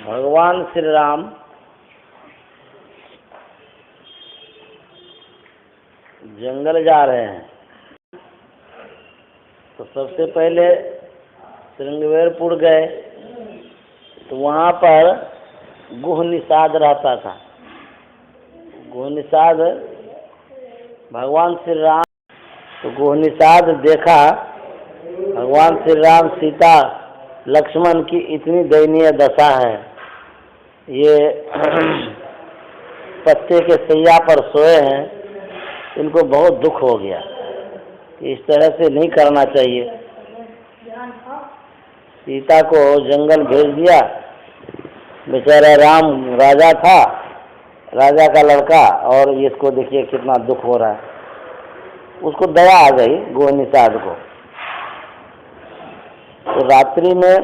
भगवान श्री राम जंगल जा रहे हैं। तो सबसे पहले श्रृंगवेरपुर गए तो वहाँ पर गुह निषाद रहता था। गुह निषाद भगवान श्री राम तो गुह निषाद देखा भगवान श्री राम सीता लक्ष्मण की इतनी दयनीय दशा है। ये पत्ते के सैया पर सोए हैं। इनको बहुत दुख हो गया कि इस तरह से नहीं करना चाहिए। सीता को जंगल भेज दिया। बेचारा राम राजा था, राजा का लड़का, और इसको देखिए कितना दुख हो रहा है। उसको दया आ गई गुह निषाद को। तो रात्रि में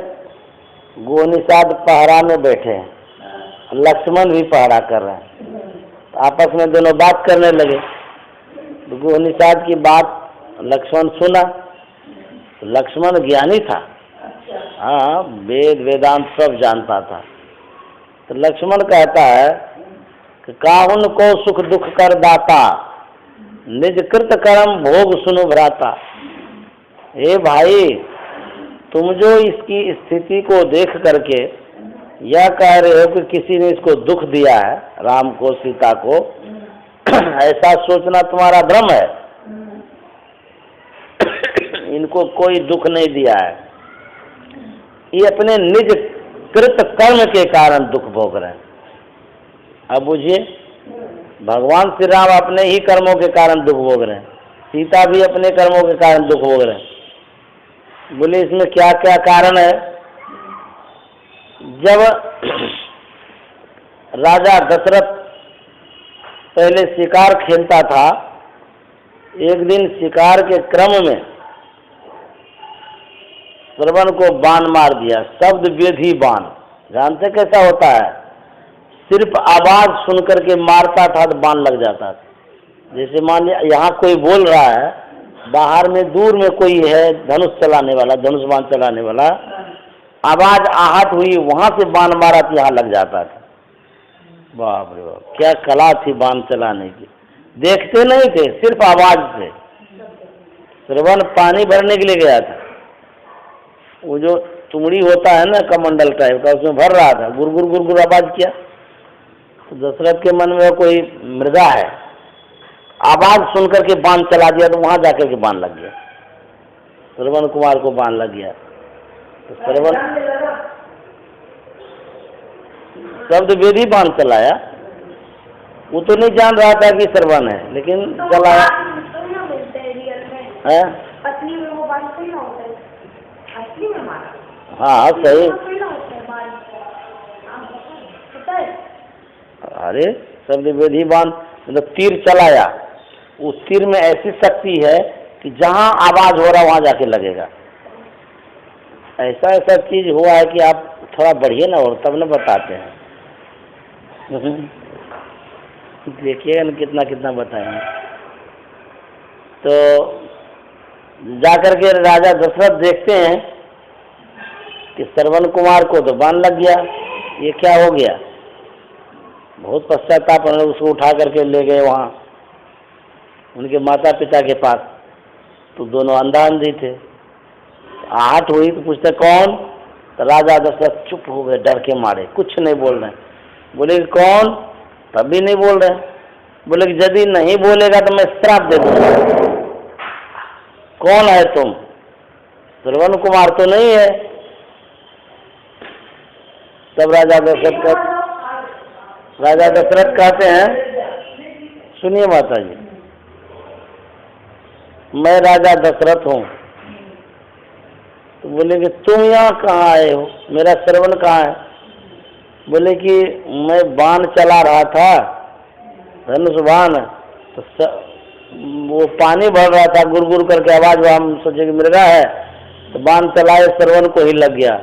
गुह निषाद पहरा में बैठे हैं, लक्ष्मण भी पहरा कर रहे हैं। तो आपस में दोनों बात करने लगे। तो गुह निषाद की बात लक्ष्मण सुना। तो लक्ष्मण ज्ञानी था, हाँ, वेद वेदांत सब जानता था। तो लक्ष्मण कहता है कि काहुन को सुख दुख कर दाता, निज कृत कर्म भोग सुनु भ्राता। हे भाई, तुम जो इसकी स्थिति को देख करके यह कह रहे हो कि किसी ने इसको दुख दिया है, राम को, सीता को, ऐसा सोचना तुम्हारा भ्रम है। इनको कोई दुख नहीं दिया है। ये अपने निज कृत कर्म के कारण दुख भोग रहे हैं। अब बुझिए, भगवान श्री राम अपने ही कर्मों के कारण दुख भोग रहे हैं, सीता भी अपने कर्मों के कारण दुख भोग रहे हैं। बोले इसमें क्या क्या कारण है। जब राजा दशरथ पहले शिकार खेलता था, एक दिन शिकार के क्रम में श्रवण को बाण मार दिया। शब्द वेधी बाण, जानते कैसा होता है? सिर्फ आवाज सुनकर के मारता था तो बाण लग जाता था। जैसे मान लिया यहाँ कोई बोल रहा है, बाहर में दूर में कोई है धनुष चलाने वाला, धनुष बाण चलाने वाला, आवाज आहट हुई, वहां से बाण मारा तो यहाँ लग जाता था। बाप रे बाप, क्या कला थी बाण चलाने की। देखते नहीं थे, सिर्फ आवाज से। श्रवण पानी भरने के लिए गया था। वो जो तुमड़ी होता है ना, कमंडल टाइप का, उसमें भर रहा था। गुरगुर गुरगुर आवाज किया तो दशरथ के मन में कोई मृगा है, आवाज सुनकर के बाण चला दिया तो वहां जाकर के बाण लग गया। श्रवण कुमार को बाण लग गया। तो श्रवण शब्द वेदी बाण चलाया। वो तो नहीं जान रहा था कि श्रवण है, लेकिन चलाया है। हाँ सही। अरे शब्द वेदी बाण मतलब तीर चलाया। उस तीर में ऐसी शक्ति है कि जहां आवाज हो रहा वहां जाके लगेगा। ऐसा ऐसा चीज हुआ है कि आप थोड़ा बढ़िए ना, और तब न बताते हैं। देखिए न कितना कितना बताएंगे। तो जाकर के राजा दशरथ देखते हैं कि श्रवण कुमार को तो बाण लग गया। ये क्या हो गया? बहुत पश्चाताप, उसको उठा करके ले गए वहाँ उनके माता पिता के पास। तो दोनों अंधा अंधी थे। आहट हुई तो पूछते कौन? तो राजा दशरथ चुप हो गए, डर के मारे, कुछ नहीं बोल रहे। बोले कौन? तब भी नहीं बोल रहे। बोले कि यदि नहीं बोलेगा तो मैं श्राप दे दूंगा। कौन है तुम? श्रवण कुमार तो नहीं है। तब राजा दशरथ कहते हैं, सुनिए माता जी, मैं राजा दशरथ हूँ। तो बोले कि तुम यहाँ कहाँ आए हो, मेरा श्रवण कहाँ है? बोले कि मैं बाण चला रहा था, धनुष बाण, तो वो पानी भर रहा था, गुरगुर करके आवाज, हम सोचे कि मृगा है, तो बाण चलाए, श्रवण को ही लग गया।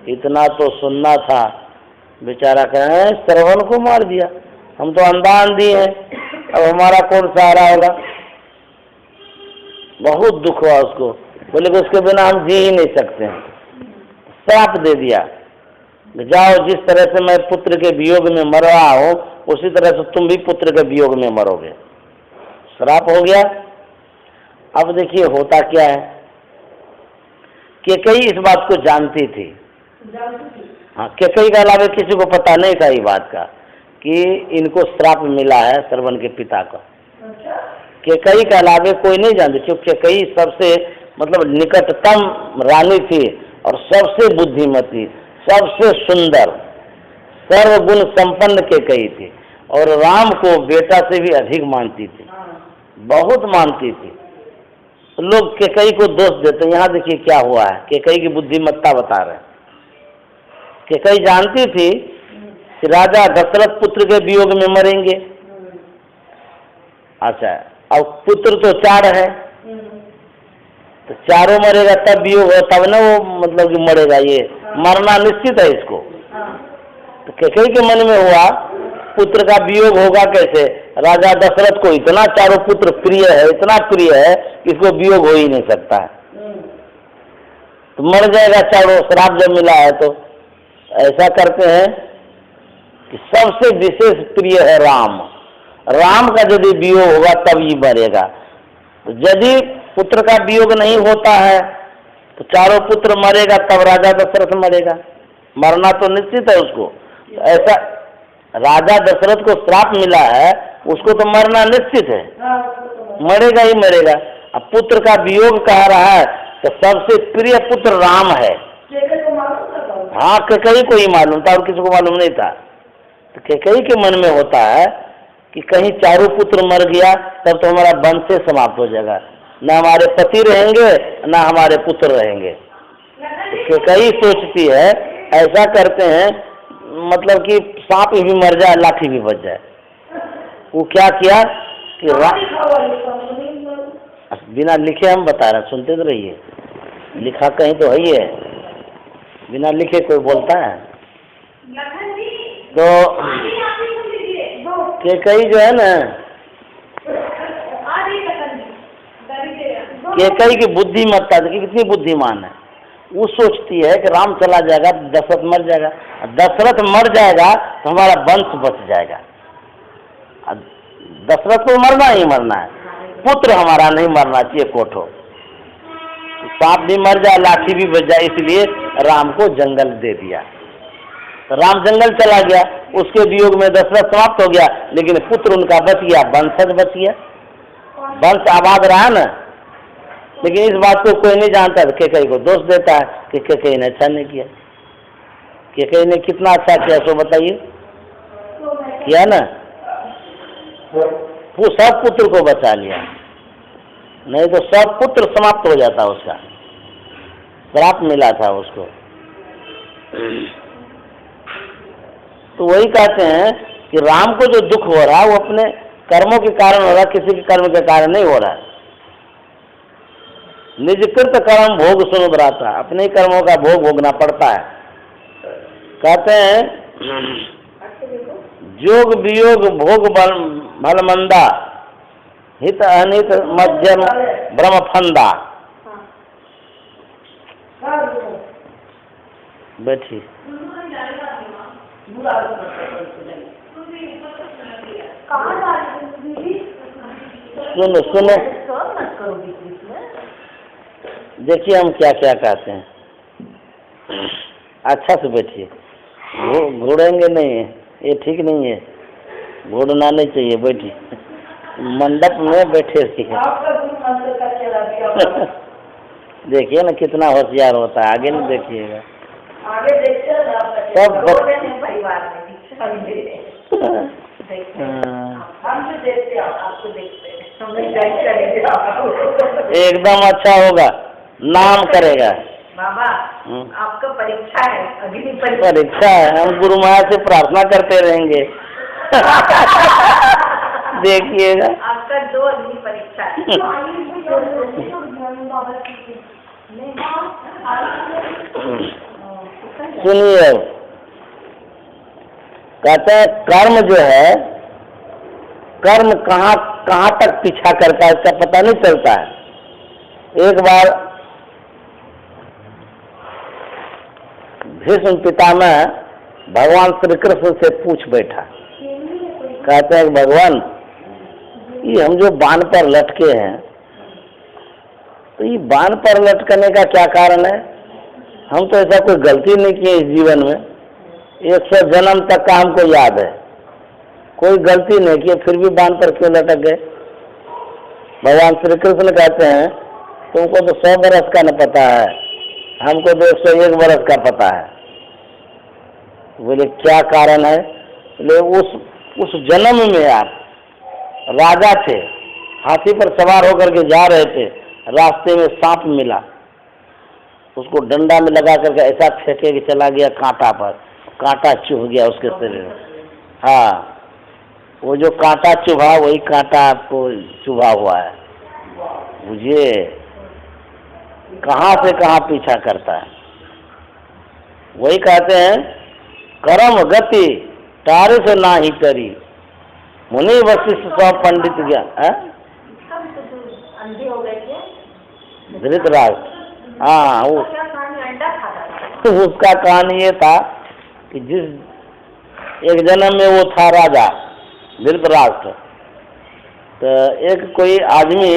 इतना तो सुनना था। बेचारा कहे श्रवण को मार दिया, हम तो अंधा अंधी हैं, अब हमारा कौन सहारा होगा। बहुत दुख हुआ उसको। बोले कि उसके बिना हम जी ही नहीं सकते हैं। श्राप दे दिया। जाओ, जिस तरह से मैं पुत्र के वियोग में मर रहा हूँ उसी तरह से तुम भी पुत्र के वियोग में मरोगे। श्राप हो गया। अब देखिए होता क्या है कि कई इस बात को जानती थी। हाँ, केकई के अलावा किसी को पता नहीं था ये बात का कि इनको श्राप मिला है श्रवण के पिता को। केकई के अलावा कोई नहीं जानती, क्योंकि केकई सबसे मतलब निकटतम रानी थी और सबसे बुद्धिमती, सबसे सुंदर, सर्वगुण संपन्न केकई थी और राम को बेटा से भी अधिक मानती थी, बहुत मानती थी। लोग केकई को दोष देते। यहाँ देखिए क्या हुआ है, केकई की बुद्धिमत्ता बता रहे हैं। केकई जानती थी कि राजा दशरथ पुत्र के वियोग में मरेंगे। अच्छा, अब पुत्र तो 4 है, तो चारों मरेगा तब वियोग हो, तब ना वो मतलब कि मरेगा, ये मरना निश्चित है इसको। तो केकई के मन में हुआ पुत्र का वियोग होगा कैसे, राजा दशरथ को इतना चारों पुत्र प्रिय है, इतना प्रिय है, इसको वियोग हो ही नहीं सकता है, तो मर जाएगा चारों, श्राप जब मिला है। तो ऐसा करते हैं कि सबसे विशेष प्रिय है राम, राम का यदि वियोग होगा तब ये मरेगा। तो यदि पुत्र का वियोग नहीं होता है तो चारों पुत्र मरेगा, तब राजा दशरथ मरेगा, मरना तो निश्चित है उसको। तो ऐसा राजा दशरथ को श्राप मिला है, उसको तो मरना निश्चित है, मरेगा ही मरेगा। अब पुत्र का वियोग कह रहा है तो सबसे प्रिय पुत्र राम है। हाँ, केकई को ही मालूम था और किसी को मालूम नहीं था। तो केकई के मन में होता है कि कहीं चारों पुत्र मर गया तब तो हमारा वंश से समाप्त हो जाएगा, न हमारे पति रहेंगे न हमारे पुत्र रहेंगे। तो केकई सोचती है ऐसा करते हैं, मतलब कि सांप भी मर जाए लाठी भी बच जाए। वो क्या किया कि बिना लिखे हम बता रहे, सुनते तो रहिए, लिखा कहीं तो है ही है, बिना लिखे कोई बोलता है। तो केकई जो है ना, केकई की बुद्धिमत्ता देखिए कितनी बुद्धिमान है। वो सोचती है कि राम चला जाएगा दशरथ मर जाएगा, दशरथ मर जाएगा तो हमारा वंश बच जाएगा। दशरथ को मरना ही मरना है, पुत्र हमारा नहीं मरना चाहिए कोठो। सांप भी मर जाए लाठी भी बच जाए, इसलिए राम को जंगल दे दिया। तो राम जंगल चला गया, उसके वियोग में दशरथ समाप्त हो गया, लेकिन पुत्र उनका बच गया, वंशज बच गया, वंश आबाद रहा ना। लेकिन इस बात को कोई नहीं जानता, तो केकई को दोष देता है कि केकई ने अच्छा नहीं किया। केकई ने कितना अच्छा किया सो बताइए, किया ना, वो सब पुत्र को बचा लिया, नहीं तो सब पुत्र समाप्त हो जाता उसका, श्राप मिला था उसको। तो वही कहते हैं कि राम को जो दुख हो रहा है वो अपने कर्मों के कारण हो रहा है, किसी के कर्म के कारण नहीं हो रहा है। निजकृत कर्म भोग सुन बराता, अपने कर्मों का भोग भोगना पड़ता है। कहते हैं जोग वियोग भोग भलमंदा, हित अनित मध्यम ब्रह्म फंदा। बैठी सुनो सुनो, देखिए हम क्या क्या कहते हैं। अच्छा से बैठिए, घूरेंगे नहीं, ये ठीक नहीं है, घूरना नहीं चाहिए, बैठिए मंडप में बैठे रहिए। देखिए ना कितना होशियार होता है, आगे नहीं देखिएगा, आगे देखते सब परिवार में हम जो देखते हैं आपको देखते हैं, एकदम अच्छा होगा, नाम करेगा। बाबा आपका परीक्षा है, अग्नि परीक्षा है, हम गुरु महाराज से प्रार्थना करते रहेंगे। देखिएगा आपका 2 अग्नि परीक्षा है। सुनिए, कहते हैं कर्म जो है, कर्म कहाँ कहाँ तक पीछा करता है इसका पता नहीं चलता है। एक बार भीष्म पितामह भगवान श्री कृष्ण से पूछ बैठा, कहते हैं भगवान ये हम जो बाण पर लटके हैं, तो ये बाण पर लटकने का क्या कारण है? हम तो ऐसा कोई गलती नहीं किए इस जीवन में, 100 जन्म तक का हमको याद है, कोई गलती नहीं की, फिर भी बाण पर क्यों लटक गए? भगवान श्री कृष्ण कहते हैं तुमको तो 100 बरस का न पता है, हमको तो 101 बरस का पता है। बोले क्या कारण है? बोले उस जन्म में आप राजा थे, हाथी पर सवार होकर के जा रहे थे, रास्ते में सांप मिला, उसको डंडा में लगा करके ऐसा फेंके कि चला गया कांटा पर, कांटा चुभ गया उसके शरीर में। हाँ, वो जो कांटा चुभा वही कांटा आपको चुभा हुआ है। मुझे कहाँ से कहाँ पीछा करता है। वही कहते हैं कर्म गति तारे से ना ही तरी, मुनि वशिष्ठ सब पंडित ज्ञान। अंधे हो गए थे धृतराष्ट्र, हाँ वो क्या कहानी, अंडा खाता तो उसका कहानी ये था कि जिस एक जन्म में वो था राजा धृतराष्ट्र, तो एक कोई आदमी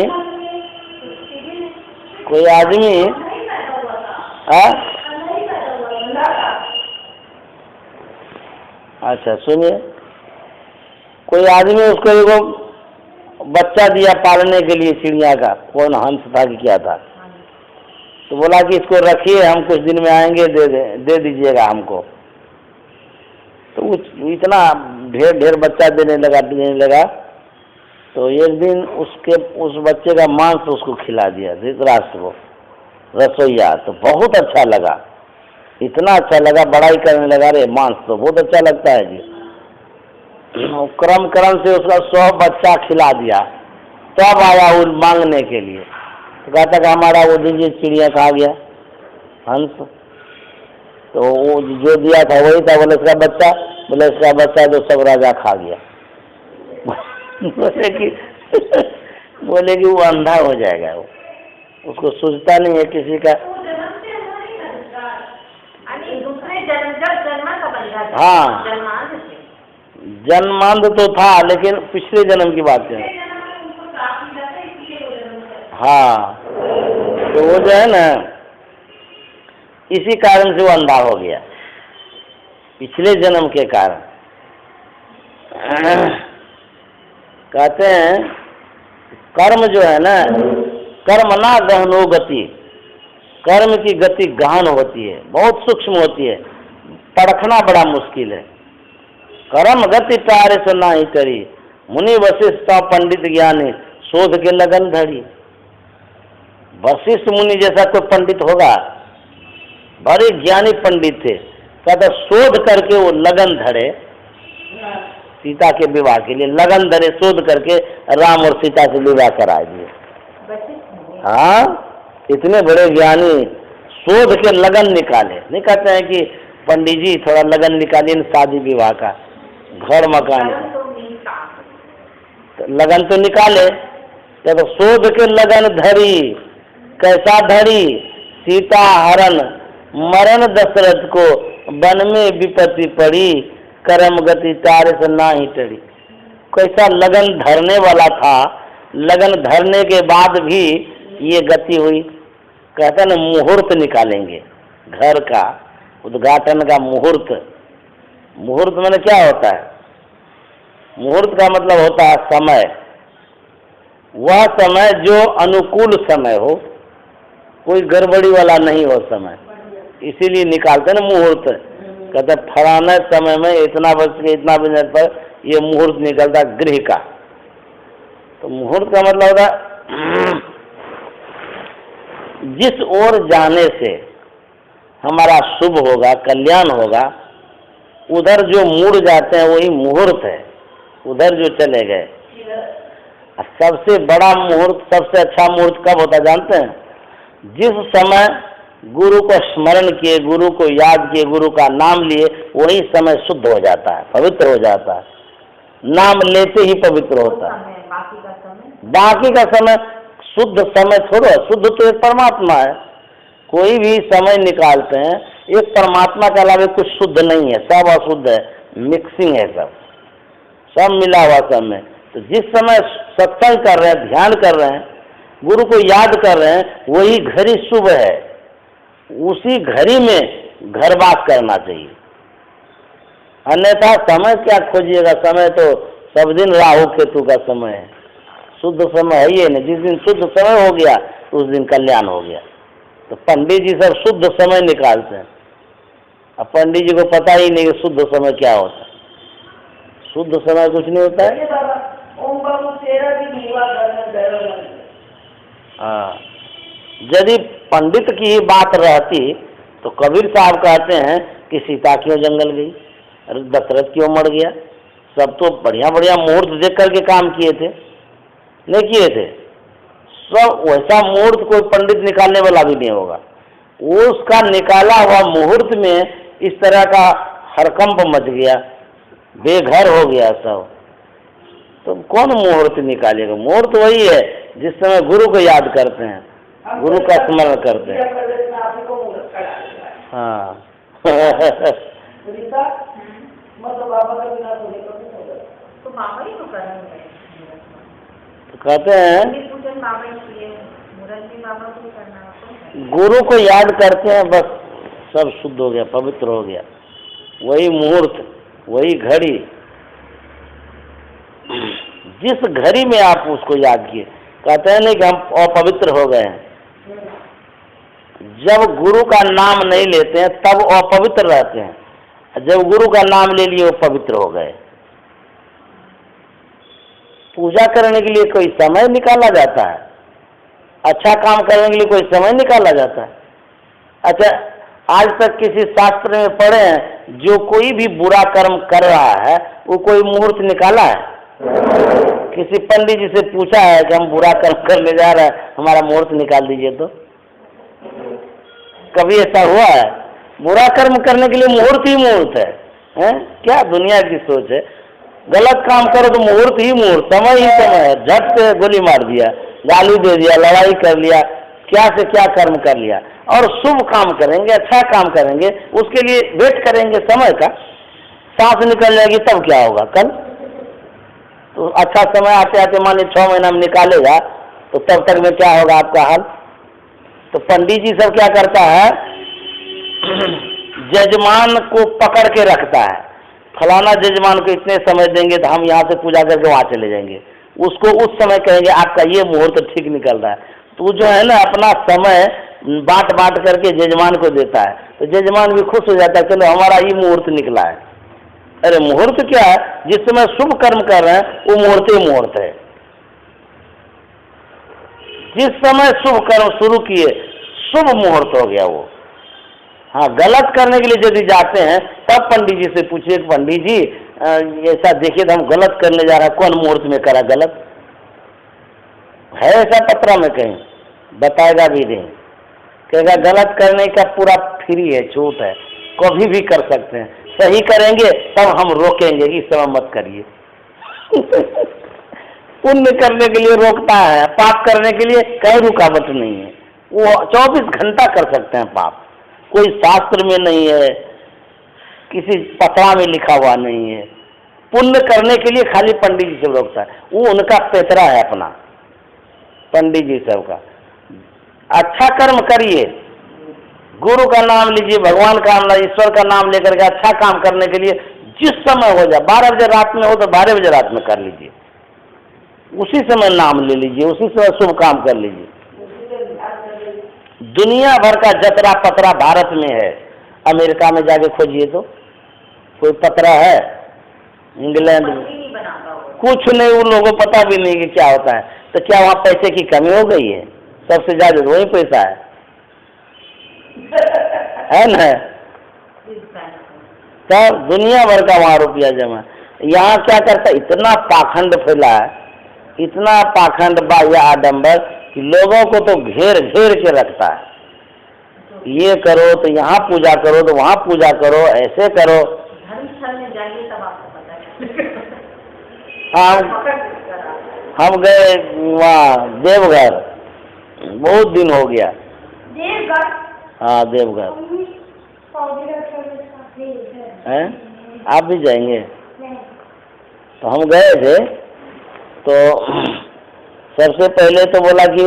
अच्छा सुनिए, कोई आदमी उसको एगो बच्चा दिया पालने के लिए चिड़िया का, कौन हंस था कि क्या था, तो बोला कि इसको रखिए, हम कुछ दिन में आएंगे, दे दीजिएगा हमको। तो इतना ढेर बच्चा देने लगा। तो एक दिन उस बच्चे का मांस उसको खिला दिया धृतराष्ट्र को, रसोईया, तो बहुत अच्छा लगा, इतना अच्छा लगा, बड़ाई करने लगा, रे मांस तो बहुत अच्छा लगता है जी। क्रम से उसका 100 बच्चा खिला दिया, तब आया वो मांगने के लिए, तो कहता कि हमारा वो दीजिए, चिड़िया खा गया हंस, तो वो जो दिया था वही था। बोले इसका बच्चा तो सब राजा खा गया। बोले कि वो अंधा हो जाएगा, वो उसको सूझता नहीं है किसी का। हाँ, जन्मांध तो था, लेकिन पिछले जन्म की बात है। हाँ, तो वो जो है ना, इसी कारण से वो अंधा हो गया, पिछले जन्म के कारण। कहते हैं कर्म जो है ना, कर्म ना गहनो गति, कर्म की गति गहन होती है, बहुत सूक्ष्म होती है, परखना बड़ा मुश्किल है। कर्म गति तारे से ना ही करी, मुनि वशिष्ठ पंडित ज्ञानी, शोध के लगन धड़ी। वशिष्ठ मुनि जैसा कोई पंडित होगा, बड़े ज्ञानी पंडित थे, कहता शोध करके वो लगन धरे, सीता के विवाह के लिए लगन धरे, शोध करके राम और सीता से विवाह करा दिए। हाँ, इतने बड़े ज्ञानी शोध के लगन निकाले। नहीं कहते हैं कि पंडित जी थोड़ा लगन निकालिए शादी विवाह का, घर मकान का, तो लगन तो निकाले, तो शोध के लगन धरी, कैसा धरी? सीता हरण मरण दशरथ को, वन में विपत्ति पड़ी, कर्म गति तारे से ना ही टड़ी। कैसा लगन धरने वाला था, लगन धरने के बाद भी ये गति हुई। कहते ना मुहूर्त निकालेंगे, घर का उद्घाटन का मुहूर्त। मुहूर्त मैंने क्या होता है? मुहूर्त का मतलब होता है समय, वह समय जो अनुकूल समय हो, कोई गड़बड़ी वाला नहीं हो समय, इसीलिए निकालते हैं ना मुहूर्त। कहते फलाने समय में इतना बज के इतना बजे पर ये मुहूर्त निकलता गृह का। तो मुहूर्त का मतलब होता जिस ओर जाने से हमारा शुभ होगा, कल्याण होगा, उधर जो मुड़ जाते हैं वही मुहूर्त है, उधर जो चले गए। सबसे बड़ा मुहूर्त, सबसे अच्छा मुहूर्त कब होता जानते हैं? जिस समय गुरु को स्मरण किए, गुरु को याद किए, गुरु का नाम लिए, वही समय शुद्ध हो जाता है, पवित्र हो जाता है। नाम लेते ही पवित्र होता है। बाकी का समय शुद्ध समय छोड़ो, शुद्ध तो एक परमात्मा है। कोई भी समय निकालते हैं एक परमात्मा के अलावा कुछ शुद्ध नहीं है, सब अशुद्ध है, मिक्सिंग है, सब मिला हुआ सब में। तो जिस समय सत्संग कर रहे हैं, ध्यान कर रहे हैं, गुरु को याद कर रहे हैं, वही घड़ी शुभ है, उसी घड़ी में घरवास करना चाहिए। अन्यथा समय क्या खोजिएगा, समय तो सब दिन राहु केतु का समय है, शुद्ध समय है ही नहीं। जिस दिन शुद्ध समय हो गया तो उस दिन कल्याण हो गया। तो पंडित जी सब शुद्ध समय निकालते हैं, अब पंडित जी को पता ही नहीं कि शुद्ध समय क्या होता है। शुद्ध समय कुछ नहीं होता है। हाँ, यदि पंडित की ही बात रहती तो कबीर साहब कहते हैं कि सीता क्यों जंगल गई, अरे दशरथ क्यों मर गया, सब तो बढ़िया बढ़िया मुहूर्त देख करके काम किए थे, नहीं किए थे। सब वैसा मुहूर्त कोई पंडित निकालने वाला भी नहीं होगा। उसका निकाला हुआ मुहूर्त में इस तरह का हरकंप मच गया, बेघर हो गया सब, तो कौन मुहूर्त निकालेगा? मुहूर्त वही है जिस समय गुरु को याद करते हैं, गुरु का स्मरण करते हैं। हाँ तो कहते हैं गुरु को याद करते हैं, बस सब शुद्ध हो गया, पवित्र हो गया। वही मुहूर्त, वही घड़ी, जिस घड़ी में आप उसको याद किए। कहते हैं नहीं कि हम अपवित्र हो गए हैं। जब गुरु का नाम नहीं लेते हैं तब अपवित्र रहते हैं, जब गुरु का नाम ले लिए वो पवित्र हो गए। पूजा करने के लिए कोई समय निकाला जाता है, अच्छा काम करने के लिए कोई समय निकाला जाता है। अच्छा, आज तक किसी शास्त्र में पढ़े हैं जो कोई भी बुरा कर्म कर रहा है वो कोई मुहूर्त निकाला है? किसी पंडित जी से पूछा है कि हम बुरा कर्म करने जा रहे हैं, हमारा मुहूर्त निकाल दीजिए? तो कभी ऐसा हुआ है? बुरा कर्म करने के लिए मुहूर्त ही मुहूर्त है, हैं? क्या दुनिया की सोच है। गलत काम करो तो मुहूर्त ही मुहूर्त, समय ही समय है। झट से गोली मार दिया, गाली दे दिया, लड़ाई कर लिया, क्या से क्या कर्म कर लिया। और शुभ काम करेंगे, अच्छा काम करेंगे, उसके लिए वेट करेंगे समय का। सांस निकल जाएगी तब क्या होगा कल? तो अच्छा समय आते आते मान लीजिए 6 महीना में निकालेगा तो तब तक में क्या होगा आपका हाल? तो पंडित जी सब क्या करता है, जजमान को पकड़ के रखता है, फलाना जजमान को इतने समय देंगे तो हम यहाँ से पूजा करके वहाँ चले जाएंगे, उसको उस समय कहेंगे आपका ये मुहूर्त ठीक निकल रहा है। तो जो है ना अपना समय बांट बांट करके जजमान को देता है, तो जजमान भी खुश हो जाता है, चलो हमारा ये मुहूर्त निकला है। अरे मुहूर्त क्या है? जिस समय शुभ कर्म कर रहे हैं वो मुहूर्त ही मुहूर्त है। जिस समय शुभ कर्म शुरू किए शुभ मुहूर्त हो गया वो। हाँ, गलत करने के लिए यदि जाते हैं तब पंडित जी से पूछिए, पंडित जी ऐसा देखिए तो हम गलत करने जा रहे हैं, कौन मुहूर्त में करा गलत है? ऐसा पत्रा में कहीं बताएगा भी नहीं, कहेगा गलत करने का पूरा फ्री है, छूट है, कभी भी कर सकते हैं। सही करेंगे तब हम रोकेंगे कि इस समय मत करिए। पुण्य करने के लिए रोकता है, पाप करने के लिए कहीं रुकावट नहीं है। वो 24 घंटा कर सकते हैं पाप, कोई शास्त्र में नहीं है, किसी पत्रा में लिखा हुआ नहीं है। पुण्य करने के लिए खाली पंडित जी सब रोकता है, वो उनका पेतरा है अपना, पंडित जी सब का। अच्छा कर्म करिए, गुरु का नाम लीजिए, भगवान का नाम, ईश्वर का नाम लेकर के अच्छा काम करने के लिए जिस समय हो जाए, 12 बजे रात में हो तो 12 बजे रात में कर लीजिए, उसी समय नाम ले लीजिए, उसी समय शुभ काम कर लीजिए। दुनिया भर का जतरा पतरा भारत में है, अमेरिका में जाके खोजिए तो कोई पतरा है? इंग्लैंड में कुछ नहीं, उन लोगों को पता भी नहीं कि क्या होता है। तो क्या वहाँ पैसे की कमी हो गई है? सबसे ज्यादा वही पैसा है ना? तब दुनिया भर का वहाँ रुपया जमा। यहाँ क्या करता है, इतना पाखंड फैला है, इतना पाखंड बाह्य आडंबर कि लोगों को तो घेर घेर के रखता है। ये करो तो यहाँ पूजा करो, तो वहाँ पूजा करो, ऐसे करो। धर्मस्थल में जाइए तब आपको पता चलेगा। हम गए वहाँ देवघर, बहुत दिन हो गया। देवघर? हाँ देवघर, हैं? आप भी जाएंगे? तो हम गए थे, तो सबसे पहले तो बोला कि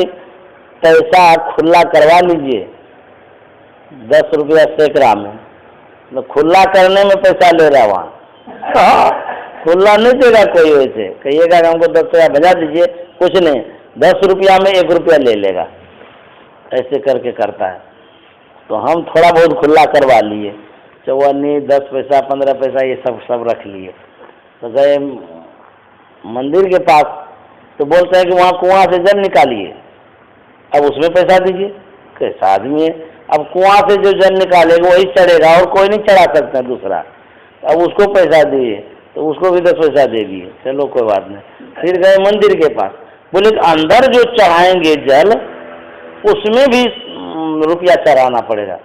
पैसा खुला करवा लीजिए 10 रुपया सैकड़ा में। तो खुला करने में पैसा ले रहा वहाँ। खुला नहीं देगा कोई, वैसे कहिएगा कि हमको 10 रुपया भेजा दीजिए, कुछ नहीं, 10 रुपया में 1 रुपया ले लेगा, ऐसे करके करता है। तो हम थोड़ा बहुत खुला करवा लिए, चौवन्नी 10 पैसा 15 पैसा ये सब रख लिए। तो गए मंदिर के पास, तो बोलते हैं कि वहाँ कुआं से जल निकालिए, अब उसमें पैसा दीजिए। कैसा आदमी है, अब कुआं से जो जल निकालेगा वही चढ़ेगा और कोई नहीं चढ़ा सकता दूसरा, अब उसको पैसा दिए, तो उसको भी 10 पैसा दे दिए, चलो कोई बात नहीं। फिर गए मंदिर के पास, बोले अंदर जो चढ़ाएंगे जल उसमें भी रुपया चढ़ाना पड़ेगा।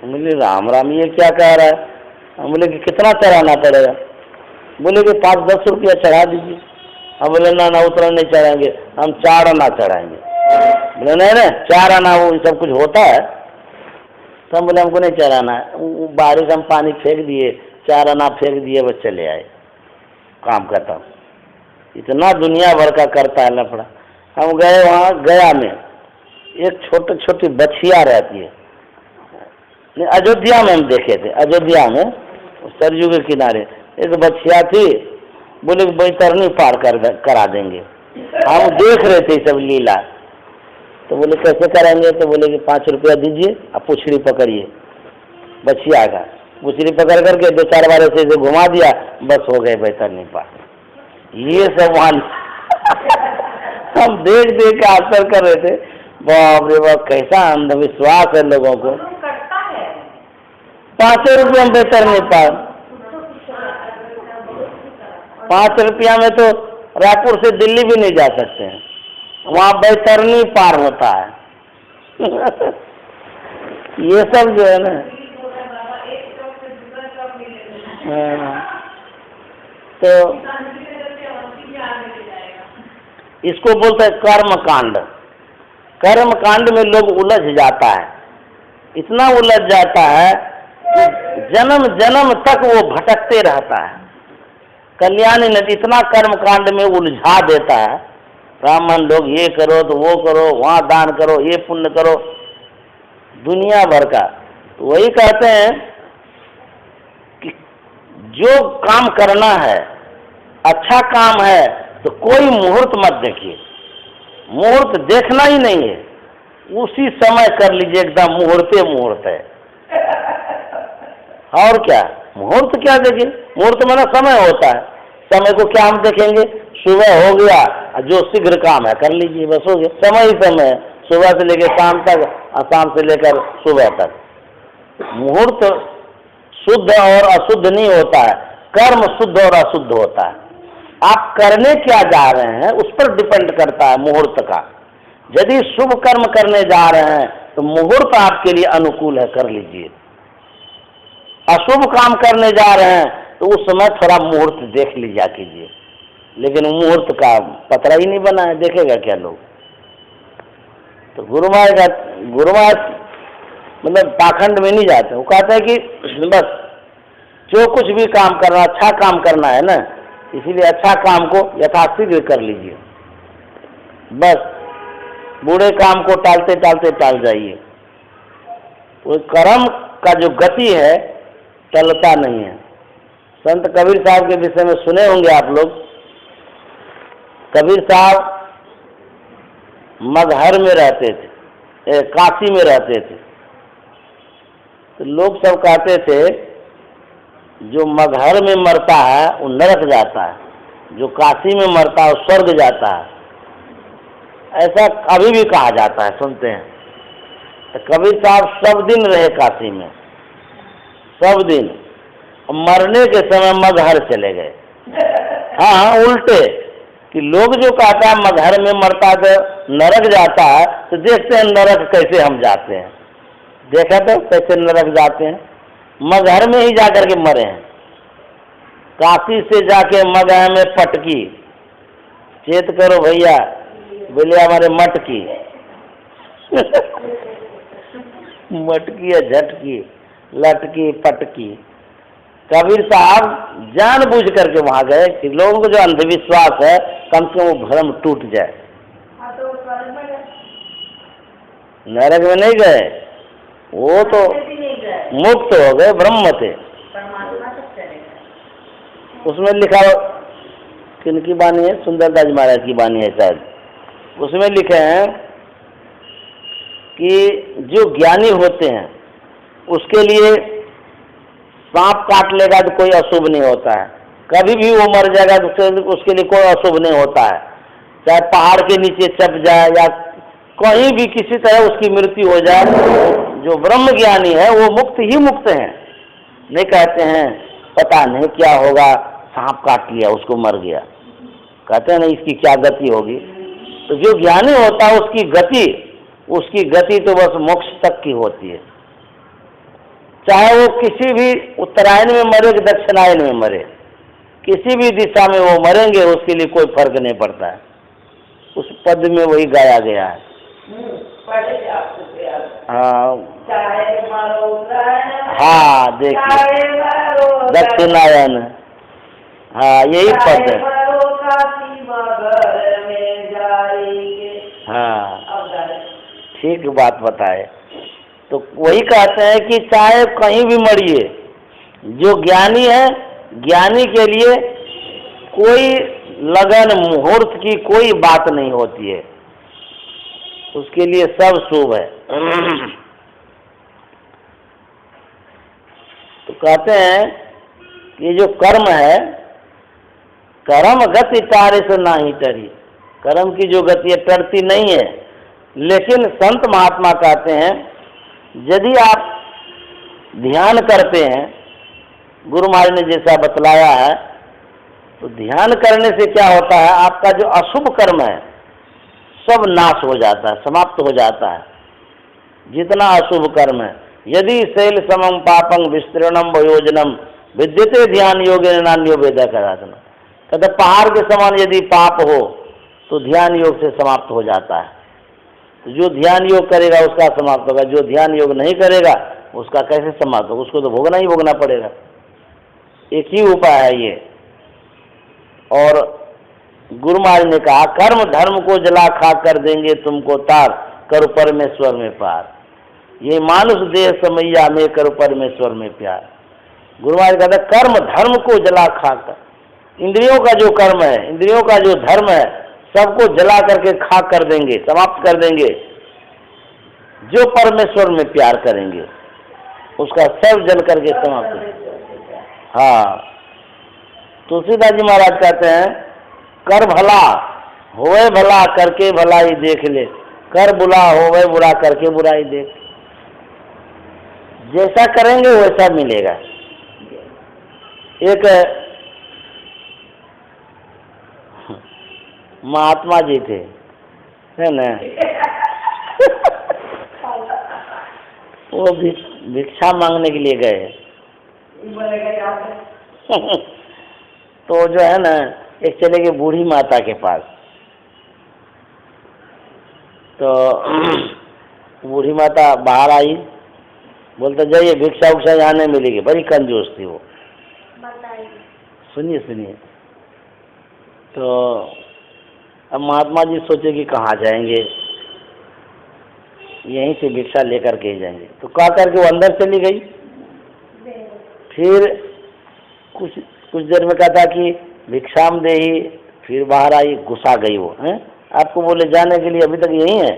बोले राम राम ये क्या कह रहा है? हम बोले कि कितना चढ़ाना पड़ेगा? बोले कि 5-10 रुपया चढ़ा दीजिए। हम बोले ना उतना नहीं चढ़ाएंगे, हम 4 आना चढ़ाएंगे। बोले नहीं 4 आना वो सब कुछ होता है। तो हम बोले हमको नहीं चढ़ाना है। बारिश हम पानी फेंक दिए, 4 आना फेंक दिए, बस चले आए, काम करता हूँ। इतना दुनिया भर का करता है लफड़ा। हम गए वहाँ गया में, एक छोटी बछिया रहती है, अयोध्या में हम देखे थे, अयोध्या में सरयू के किनारे एक बछिया थी। बोले बैतरनी पार करा देंगे। हम देख रहे थे सब लीला, तो बोले कैसे कराएंगे? तो बोले कि 5 रुपया दीजिए, आप पुछड़ी पकड़िए बछिया का, पुछड़ी पकड़ करके 2-4 बार ऐसे घुमा दिया, बस हो गए बैतरनी पार। ये सब वहाँ हम देख के आश्चर्य कर रहे थे, बाप रे बाप कैसा अंधविश्वास है लोगों को। 5 रुपया में बैतरनी पार, 5 रुपया में तो रायपुर से दिल्ली भी नहीं जा सकते हैं, वहाँ बैतरनी पार होता है। ये सब जो है ना, तो इसको बोलते हैं कर्म कांड। कर्म कांड में लोग उलझ जाता है, इतना उलझ जाता है कि जन्म जन्म तक वो भटकते रहता है। कल्याणी नदी इतना कर्म कांड में उलझा देता है, ब्राह्मण लोग ये करो तो वो करो, वहाँ दान करो, ये पुण्य करो, दुनिया भर का। तो वही कहते हैं कि जो काम करना है, अच्छा काम है, तो कोई मुहूर्त मत देखिए, मुहूर्त देखना ही नहीं है, उसी समय कर लीजिए, एकदम मुहूर्त है। और क्या मुहूर्त क्या देखिए, मुहूर्त में ना समय होता है, समय को क्या हम देखेंगे? सुबह हो गया, जो शीघ्र काम है कर लीजिए, बस हो गया। समय ही समय है, सुबह से लेकर शाम तक और शाम से लेकर सुबह तक। मुहूर्त शुद्ध और अशुद्ध नहीं होता है, कर्म शुद्ध और अशुद्ध होता है। आप करने क्या जा रहे हैं उस पर डिपेंड करता है मुहूर्त का। यदि शुभ कर्म करने जा रहे हैं तो मुहूर्त आपके लिए अनुकूल है, कर लीजिए। अशुभ काम करने जा रहे हैं तो उस समय थोड़ा मुहूर्त देख लीजिए कीजिए, लेकिन मुहूर्त का पतरा ही नहीं बना है, देखेगा क्या लोग? तो गुरुमाया मतलब पाखंड में नहीं जाते, वो कहते हैं कि बस जो कुछ भी काम करना, अच्छा काम करना है ना, इसीलिए अच्छा काम को यथाशीघ्र कर लीजिए, बस बुरे काम को टालते टालते टाल जाइए। वो कर्म का जो गति है टलता नहीं है। संत कबीर साहब के विषय में सुने होंगे आप लोग। कबीर साहब मगहर में रहते थे, काशी में रहते थे। तो लोग सब कहते थे जो मगहर में मरता है वो नरक जाता है, जो काशी में मरता है वो स्वर्ग जाता है, ऐसा अभी भी कहा जाता है, सुनते हैं। तो कबीर साहब सब दिन रहे काशी में, सब दिन, मरने के समय मगहर चले गए। हाँ उल्टे कि लोग जो कहता है मगहर में मरता है तो नरक जाता है, तो देखते हैं नरक कैसे हम जाते हैं, देखा तो कैसे नरक जाते हैं, मगहर में ही जाकर के मरे हैं। काशी से जाके मगहर में पटकी, चेत करो भैया, बोले हमारे मटकी मटकी है झटकी, लटकी पटकी। कबीर साहब जानबूझ करके वहाँ गए कि लोगों को जो अंधविश्वास है कम से कम वो भ्रम टूट जाए। हाँ तो स्वर्ग में गए, नरक में नहीं गए, वो तो नरक में भी नहीं गए, मुक्त हो गए, ब्रह्म थे। परमात्मा तक चले गए। उसमें लिखा किनकी वाणी है? सुंदरदास जी महाराज की वाणी है शायद। उसमें लिखे हैं कि जो ज्ञानी होते हैं उसके लिए सांप काट लेगा तो कोई अशुभ नहीं होता है, कभी भी वो मर जाएगा तो उसके लिए कोई अशुभ नहीं होता है। चाहे पहाड़ के नीचे चप जाए या कहीं भी किसी तरह उसकी मृत्यु हो जाए, जो ब्रह्म ज्ञानी है वो मुक्त ही मुक्त है। नहीं कहते हैं पता नहीं क्या होगा, सांप काट लिया उसको मर गया, कहते हैं नहीं इसकी क्या गति होगी। तो जो ज्ञानी होता है उसकी गति तो बस मोक्ष तक की होती है। चाहे वो किसी भी उत्तरायण में मरे कि दक्षिणायन में मरे, किसी भी दिशा में वो मरेंगे उसके लिए कोई फर्क नहीं पड़ता है। उस पद में वही गाया गया है। हाँ हाँ देखिए दक्षिणायन, हाँ यही पद है। हाँ ठीक बात बताए। तो वही कहते हैं कि चाहे कहीं भी मरिए, जो ज्ञानी है ज्ञानी के लिए कोई लगन मुहूर्त की कोई बात नहीं होती है, उसके लिए सब शुभ है। तो कहते हैं कि जो कर्म है, कर्म गति तारे से ना ही टरी, कर्म की जो गति है टरती नहीं है। लेकिन संत महात्मा कहते हैं यदि आप ध्यान करते हैं, गुरु महाराज ने जैसा बतलाया है, तो ध्यान करने से क्या होता है, आपका जो अशुभ कर्म है सब नाश हो जाता है, समाप्त हो जाता है। जितना अशुभ कर्म है, यदि शैल समम पापं विस्तृणम वयोजनम विद्यते ध्यान योगे नान्यो वेदा कराधना। कहते पहाड़ के समान यदि पाप हो तो ध्यान योग से समाप्त हो जाता है। तो जो ध्यान योग करेगा उसका समाप्त होगा, जो ध्यान योग नहीं करेगा उसका कैसे समाप्त होगा, उसको तो भोगना ही भोगना पड़ेगा। एक ही उपाय है ये। और गुरु महाराज ने कहा कर्म धर्म को जला खा कर देंगे तुमको तार, करो परमेश्वर में पार। ये मानुष देह समैया में करो परमेश्वर में प्यार। गुरु महाराज कहता कर्म धर्म को जला खा कर, इंद्रियों का जो कर्म है, इंद्रियों का जो धर्म है, सबको जला करके खा कर देंगे, समाप्त कर देंगे। जो परमेश्वर में प्यार करेंगे उसका सब जल करके समाप्त। हाँ तुलसीदास जी महाराज कहते हैं कर भला होवे भला करके भलाई देख ले, कर बुला होवे बुरा करके बुराई देख। जैसा करेंगे वैसा मिलेगा। एक महात्मा जी थे, है ना, वो भिक्षा मांगने के लिए गए। तो जो है ना एक चले गए बूढ़ी माता के पास। तो बूढ़ी माता बाहर आई, बोलते जाइए भिक्षा उक्षा यहाँ नहीं मिलेगी, बड़ी कंजूस थी वो। सुनिए सुनिए। तो अब महात्मा जी सोचे कि कहाँ जाएंगे, यहीं से भिक्षा लेकर के ही जाएंगे। तो कह करके वो अंदर चली गई। फिर कुछ देर में कहता कि भिक्षाम देही, फिर बाहर आई, गुस्सा गई वो। हैं आपको बोले जाने के लिए, अभी तक यहीं है,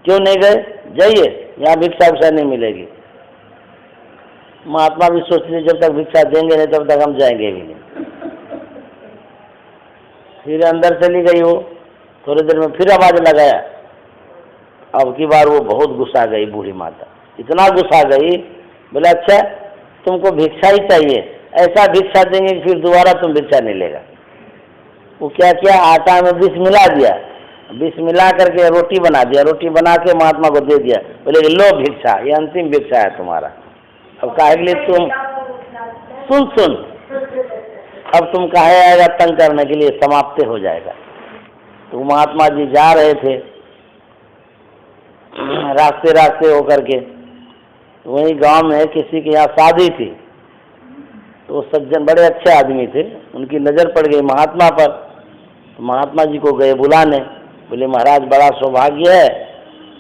क्यों नहीं गए, जाइए यहाँ भिक्षा उक्षा नहीं मिलेगी। महात्मा भी सोचते जब तक भिक्षा देंगे नहीं तब तक हम जाएंगे भी नहीं। फिर अंदर चली गई वो, थोड़ी देर में फिर आवाज लगाया। अब की बार वो बहुत गुस्सा गई बूढ़ी माता, इतना गुस्सा गई, बोले अच्छा तुमको भिक्षा ही चाहिए, ऐसा भिक्षा देंगे कि फिर दोबारा तुम भिक्षा नहीं लेगा। वो क्या किया, आटा में विष मिला दिया, विष मिला करके रोटी बना दिया, रोटी बना के महात्मा को दे दिया, बोले लो भिक्षा, ये अंतिम भिक्षा है तुम्हारा। अब काहे के लिए तुम सुन अब तुम काहे आएगा तंग करने के लिए, समाप्त हो जाएगा। तो महात्मा जी जा रहे थे रास्ते रास्ते होकर के, वहीं गांव में किसी के यहाँ शादी थी, तो वो सज्जन बड़े अच्छे आदमी थे, उनकी नज़र पड़ गई महात्मा पर। तो महात्मा जी को गए बुलाने, बोले महाराज बड़ा सौभाग्य है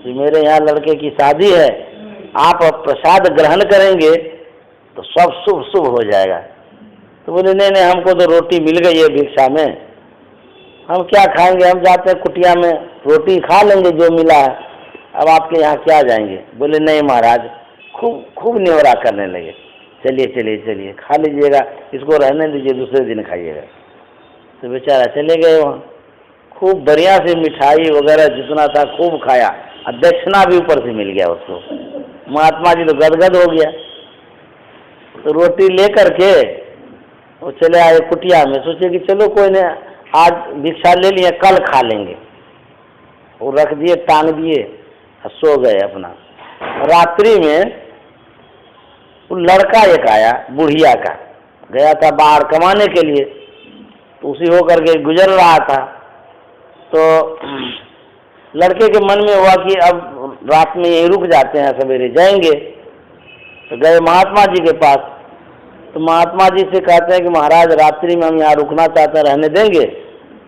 कि मेरे यहाँ लड़के की शादी है, आप अब प्रसाद ग्रहण करेंगे तो सब शुभ शुभ हो जाएगा। तो बोले नहीं नहीं, हमको तो रोटी मिल गई है भिक्षा में, हम क्या खाएंगे, हम जाते हैं कुटिया में रोटी खा लेंगे जो मिला है, अब आपके यहाँ क्या जाएंगे। बोले नहीं महाराज, खूब खूब न्योरा करने लगे, चलिए चलिए चलिए खा लीजिएगा, इसको रहने दीजिए, दूसरे दिन खाइएगा। तो बेचारा चले गए वहाँ, खूब बढ़िया से मिठाई वगैरह जितना था खूब खाया, और दक्षिणा भी ऊपर से मिल गया उसको। महात्मा जी तो गदगद हो गया। तो रोटी लेकर के वो चले आए कुटिया में, सोचे कि चलो कोई नहीं, आज भिक्षा ले लिए, कल खा लेंगे। वो रख दिए, टांग दिए और सो गए अपना। रात्रि में वो लड़का एक आया, बुढ़िया का, गया था बाहर कमाने के लिए, तो उसी होकर के गुजर रहा था। तो लड़के के मन में हुआ कि अब रात में यहीं रुक जाते हैं, सवेरे जाएंगे। तो गए महात्मा जी के पास। तो महात्मा जी से कहते हैं कि महाराज रात्रि में हम यहाँ रुकना चाहते हैं, रहने देंगे?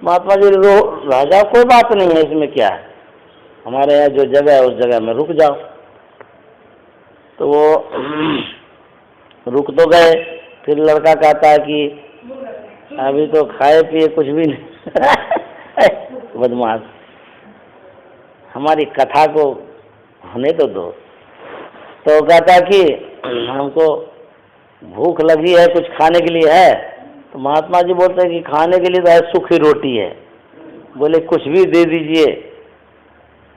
महात्मा जी रह जाओ, कोई बात नहीं है, इसमें क्या है, हमारे यहाँ जो जगह है उस जगह में रुक जाओ। तो वो रुक तो गए। फिर लड़का कहता है कि अभी तो खाए पिए कुछ भी नहीं बदमाश, हमारी कथा को होने तो दो। तो कहता है कि हमको भूख लगी है, कुछ खाने के लिए है? तो महात्मा जी बोलते हैं कि खाने के लिए तो है, सूखी रोटी है। बोले कुछ भी दे दीजिए,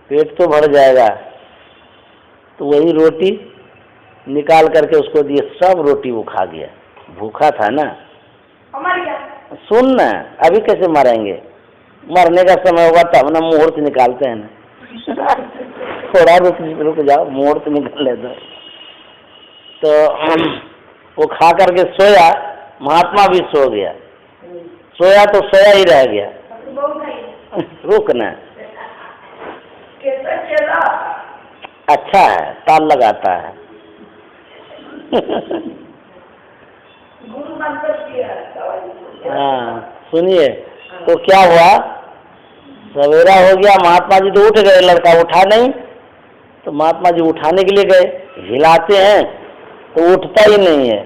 पेट तो भर जाएगा। तो वही रोटी निकाल करके उसको दिए, सब रोटी वो खा गया, भूखा था ना। सुन ना, अभी कैसे मरेंगे, मरने का समय होगा तब ना, मुहूर्त निकालते हैं ना थोड़ा रुक जाओ, मुहूर्त निकाल ले दो। तो वो खा करके सोया, महात्मा भी सो गया। सोया तो सोया ही रह गया। रुक ना, अच्छा है, ताल लगाता है हाँ सुनिए, तो क्या हुआ, सवेरा हो गया, महात्मा जी तो उठ गए, लड़का उठा नहीं। तो महात्मा जी उठाने के लिए गए, हिलाते हैं तो उठता ही नहीं है।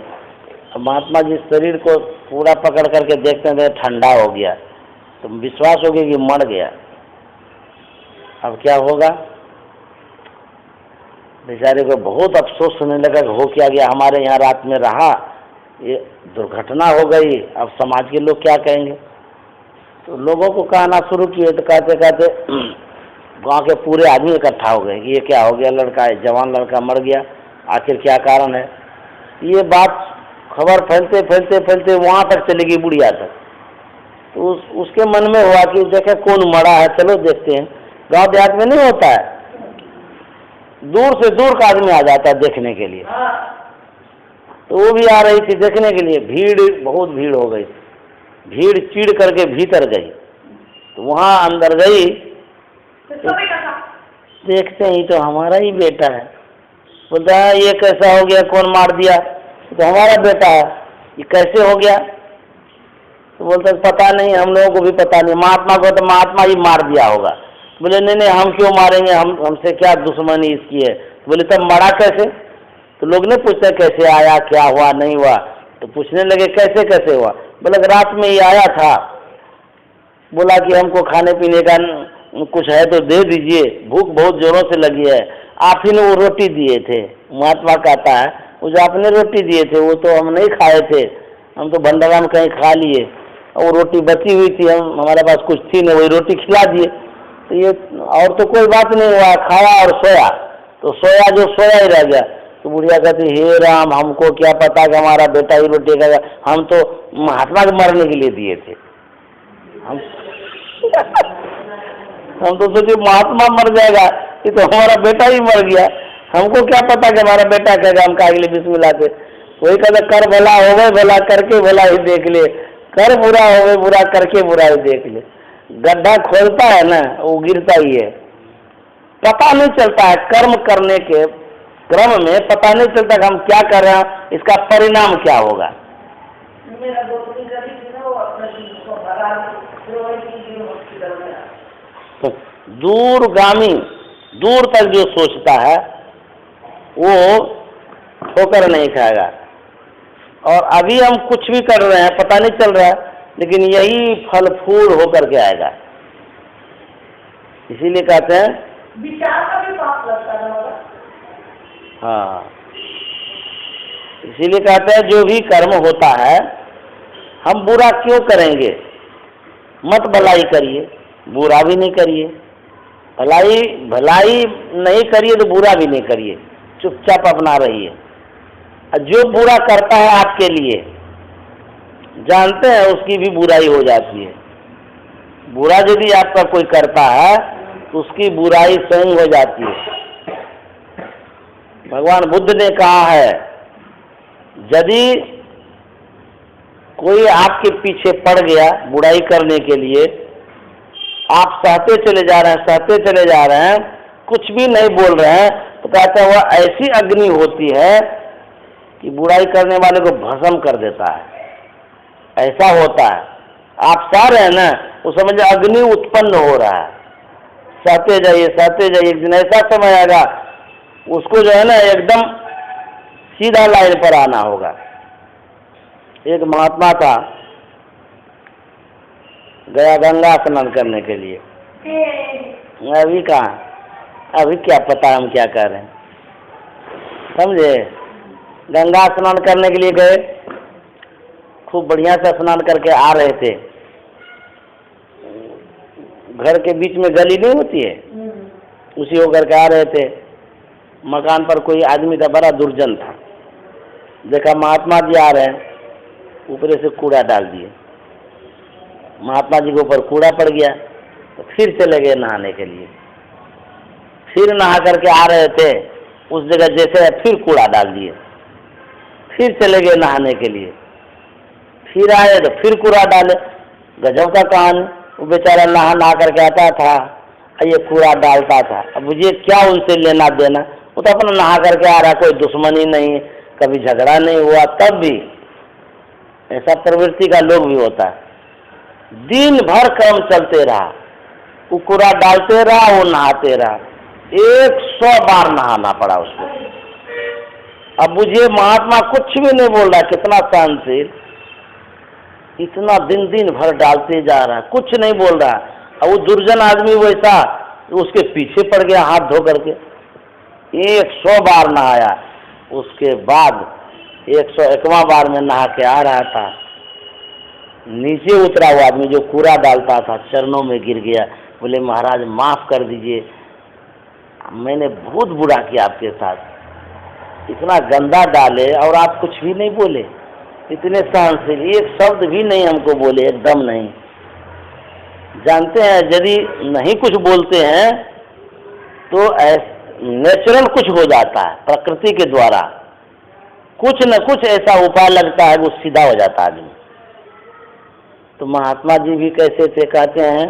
अब महात्मा जी शरीर को पूरा पकड़ करके देखते हैं, ठंडा हो गया। तो विश्वास हो गया कि मर गया। अब क्या होगा, बेचारे को बहुत अफसोस होने लगा, हो क्या गया, हमारे यहाँ रात में रहा, ये दुर्घटना हो गई, अब समाज के लोग क्या कहेंगे। तो लोगों को कहना शुरू किए, तो कहते कहते गांव के पूरे आदमी इकट्ठा हो गए कि ये क्या हो गया, लड़का है, जवान लड़का मर गया, आखिर क्या कारण है। ये बात खबर फैलते फैलते फैलते वहाँ तक चली गई, बुढ़िया तक। तो उसके मन में हुआ कि देखे कौन मरा है, चलो देखते हैं। गांव देहात में नहीं होता है, दूर से दूर का आदमी आ जाता है देखने के लिए। तो वो भी आ रही थी देखने के लिए, भीड़ बहुत भीड़ हो गई, भीड़ चीड़ करके भीतर गई। तो वहाँ अंदर गई, तो देखते ही तो हमारा ही बेटा है। बोलता है ये कैसा हो गया, कौन मार दिया? तो हमारा बेटा है, ये कैसे हो गया? तो बोलते पता नहीं, हम लोगों को भी पता नहीं, महात्मा को तो महात्मा ही मार दिया होगा। बोले नहीं नहीं, हम क्यों मारेंगे, हमसे क्या दुश्मनी इसकी है। बोले तब मरा कैसे? तो लोग ने पूछते कैसे आया, क्या हुआ, नहीं हुआ। तो पूछने लगे कैसे कैसे हुआ। बोले रात में ही आया था, बोला कि हमको खाने पीने का कुछ है तो दे दीजिए, भूख बहुत जोरों से लगी है, आप ही ने वो रोटी दिए थे। महात्मा कहता है वो जो आपने रोटी दिए थे वो तो हम नहीं खाए थे, हम तो भंडारा में कहीं खा लिए, और वो रोटी बची हुई थी, हमारे पास कुछ थी नहीं, वही रोटी खिला दिए। तो ये और तो कोई बात नहीं हुआ, खाया और सोया, तो सोया जो सोया ही रह गया। तो बुढ़िया कहती हे राम, हमको क्या पता कि हमारा बेटा ही रोटी खाएगा, हम तो महात्मा को मरने के लिए दिए थे। हम तो सोचे महात्मा मर जाएगा, ये तो हमारा बेटा ही मर गया, हमको क्या पता कि हमारा बेटा कहेगा, हम कागले बिस्मिल्लाह से। वही कहते कर भला हो गए, भला करके भला ही देख ले, कर बुरा हो गए, बुरा करके बुरा ही देख ले। गड्ढा खोलता है ना, वो गिरता ही है। पता नहीं चलता है कर्म करने के क्रम में पता नहीं चलता कि हम क्या कर रहे हैं, इसका परिणाम क्या होगा। मेरा दोस्त भी गरीब थी ना, वो अपने को भरा फिर वही चीज हॉस्पिटल में। तो दूरगामी, दूर तक जो सोचता है वो ठोकर नहीं खाएगा। और अभी हम कुछ भी कर रहे हैं पता नहीं चल रहा है, लेकिन यही फल फूल होकर के आएगा। इसीलिए कहते हैं विचार का भी पाप लगता है ना। हाँ, इसीलिए कहते हैं जो भी कर्म होता है हम बुरा क्यों करेंगे, मत भलाई करिए, बुरा भी नहीं करिए। भलाई भलाई नहीं करिए तो बुरा भी नहीं करिए, चुपचाप अपना रहिए। और जो बुरा करता है आपके लिए, जानते हैं उसकी भी बुराई हो जाती है। बुरा यदि आपका कोई करता है तो उसकी बुराई स्वयं हो जाती है। भगवान बुद्ध ने कहा है, यदि कोई आपके पीछे पड़ गया बुराई करने के लिए, आप सहते चले जा रहे हैं, सहते चले जा रहे हैं, कुछ भी नहीं बोल रहे हैं, तो कहते हैं वह ऐसी अग्नि होती है कि बुराई करने वाले को भस्म कर देता है। ऐसा होता है। आप सह रहे हैं ना, उस समझ अग्नि उत्पन्न हो रहा है। सहते जाइए, सहते जाइए, एक दिन ऐसा समय आएगा उसको जो है ना एकदम सीधा लाइन पर आना होगा। एक महात्मा था, गया गंगा स्नान करने के लिए। अभी कहाँ, अभी क्या पता हम क्या कर रहे हैं, समझे। गंगा स्नान करने के लिए गए, खूब बढ़िया से स्नान करके आ रहे थे। घर के बीच में गली नहीं होती है, उसी होकर के आ रहे थे। मकान पर कोई आदमी था, बड़ा दुर्जन था। देखा महात्मा जी आ रहे हैं, ऊपर से कूड़ा डाल दिए। महात्मा जी के ऊपर कूड़ा पड़ गया, तो फिर चले गए नहाने के लिए। फिर नहा करके आ रहे थे, उस जगह जैसे फिर कूड़ा डाल दिए। फिर चले गए नहाने के लिए, फिर आए तो फिर कूड़ा डाले। गजब का कहानी। वो बेचारा नहा करके आता था, ये कूड़ा डालता था। अब मुझे क्या उनसे लेना देना, वो तो अपना नहा करके आ रहा, कोई दुश्मनी नहीं, कभी झगड़ा नहीं हुआ। तब भी ऐसा प्रवृत्ति का लोग भी होता है। दिन भर कर्म चलते रहा, वो कूड़ा डालते रहा, वो नहाते रहा। 100 बार नहाना पड़ा उसको। अब मुझे महात्मा कुछ भी नहीं बोल रहा, कितना सहनशील, इतना दिन दिन भर डालते जा रहा, कुछ नहीं बोल रहा। और वो दुर्जन आदमी वैसा, उसके पीछे पड़ गया हाथ धो करके। 100 बार नहाया, उसके बाद 101वां बार में नहा के आ रहा था। नीचे उतरा हुआ आदमी जो कूड़ा डालता था, चरणों में गिर गया। बोले महाराज माफ कर दीजिए, मैंने बहुत बुरा किया आपके साथ, इतना गंदा डाले और आप कुछ भी नहीं बोले, इतने सहनशील, एक शब्द भी नहीं हमको बोले, एकदम नहीं। जानते हैं यदि नहीं कुछ बोलते हैं तो नेचुरल कुछ हो जाता है, प्रकृति के द्वारा कुछ न कुछ ऐसा उपाय लगता है वो सीधा हो जाता है आदमी। तो महात्मा जी भी कैसे थे, कहते हैं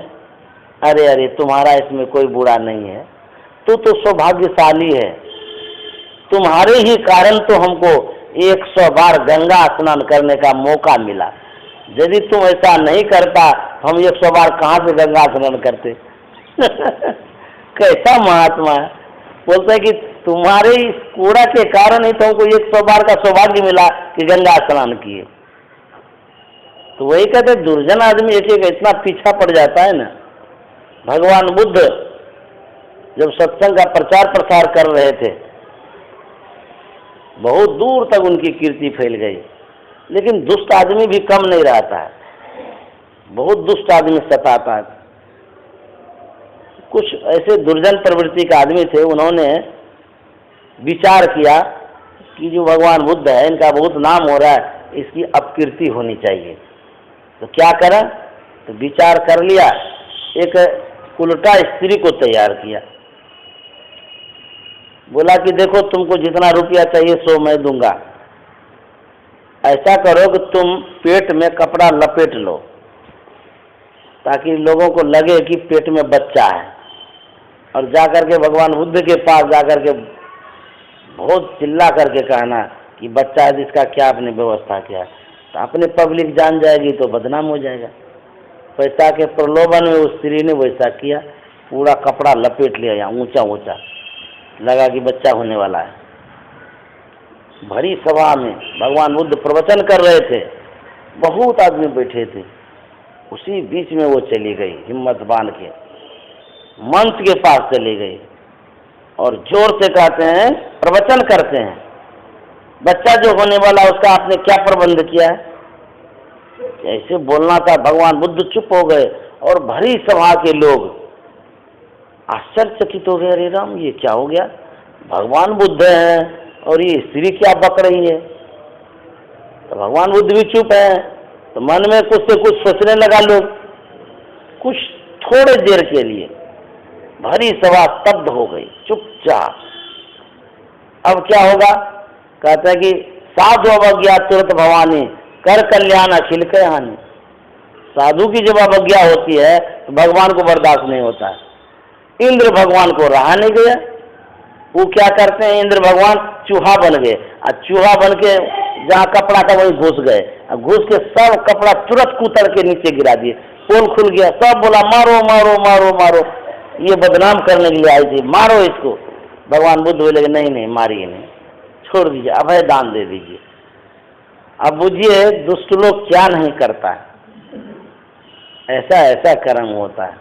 अरे अरे तुम्हारा इसमें कोई बुरा नहीं है, तू तो सौभाग्यशाली है, तुम्हारे ही कारण तो हमको 100 बार गंगा स्नान करने का मौका मिला। यदि तुम ऐसा नहीं करता हम 100 बार कहाँ से गंगा स्नान करते। कैसा महात्मा है। बोलते हैं कि तुम्हारे इस कूड़ा के कारण ही तुमको 100 बार का सौभाग्य मिला कि गंगा स्नान किए। तो वही कहते दुर्जन आदमी एक एक इतना पीछा पड़ जाता है ना। भगवान बुद्ध जब सत्संग का प्रचार प्रसार कर रहे थे, बहुत दूर तक उनकी कीर्ति फैल गई, लेकिन दुष्ट आदमी भी कम नहीं रहता है, बहुत दुष्ट आदमी सताता है। कुछ ऐसे दुर्जन प्रवृत्ति के आदमी थे, उन्होंने विचार किया कि जो भगवान बुद्ध है इनका बहुत नाम हो रहा है, इसकी अपकीर्ति होनी चाहिए। तो क्या करा, तो विचार कर लिया, एक उल्टा स्त्री को तैयार किया। बोला कि देखो तुमको जितना रुपया चाहिए सो मैं दूंगा, ऐसा करो कि तुम पेट में कपड़ा लपेट लो ताकि लोगों को लगे कि पेट में बच्चा है, और जाकर के भगवान बुद्ध के पास जाकर के बहुत चिल्ला करके कहना कि बच्चा है जिसका क्या आपने व्यवस्था किया, तो अपने पब्लिक जान जाएगी तो बदनाम हो जाएगा। पैसा के प्रलोभन में उस स्त्री ने वैसा किया, पूरा कपड़ा लपेट लिया यहाँ ऊंचा ऊंचा, लगा कि बच्चा होने वाला है। भरी सभा में भगवान बुद्ध प्रवचन कर रहे थे, बहुत आदमी बैठे थे, उसी बीच में वो चली गई, हिम्मत बांध के मंच के पास चली गई और जोर से कहते हैं, प्रवचन करते हैं, बच्चा जो होने वाला उसका आपने क्या प्रबंध किया है? ऐसे बोलना था। भगवान बुद्ध चुप हो गए और भरी सभा के लोग आश्चर्यचकित हो गए, अरे राम ये क्या हो गया, भगवान बुद्ध हैं और ये स्त्री क्या बक रही है। तो भगवान बुद्ध भी चुप है, तो मन में कुछ से कुछ सोचने लगा लोग। कुछ थोड़े देर के लिए भरी सभा स्तब्ध हो गई, चुपचाप। अब क्या होगा? कहते हैं कि साधु अवज्ञा तुरंत भवानी, कर कल्याण अखिल के हानि। साधु की जब अवज्ञा होती है तो भगवान को बर्दाश्त नहीं होता है। इंद्र भगवान को रहा नहीं गया, वो क्या करते हैं, इंद्र भगवान चूहा बन गए और चूहा बन के जहाँ कपड़ा था वही घुस गए, घुस के सब कपड़ा तुरंत कुतर के नीचे गिरा दिए, पोल खुल गया, सब बोला मारो मारो मारो मारो, ये बदनाम करने के लिए आई थी, मारो इसको। भगवान बुद्ध बोले नहीं नहीं मारिए नहीं, छोड़ दीजिए, अभय दान दे दीजिए। अब बुझिए दुष्ट लोग क्या नहीं करता है, ऐसा ऐसा कर्म होता है।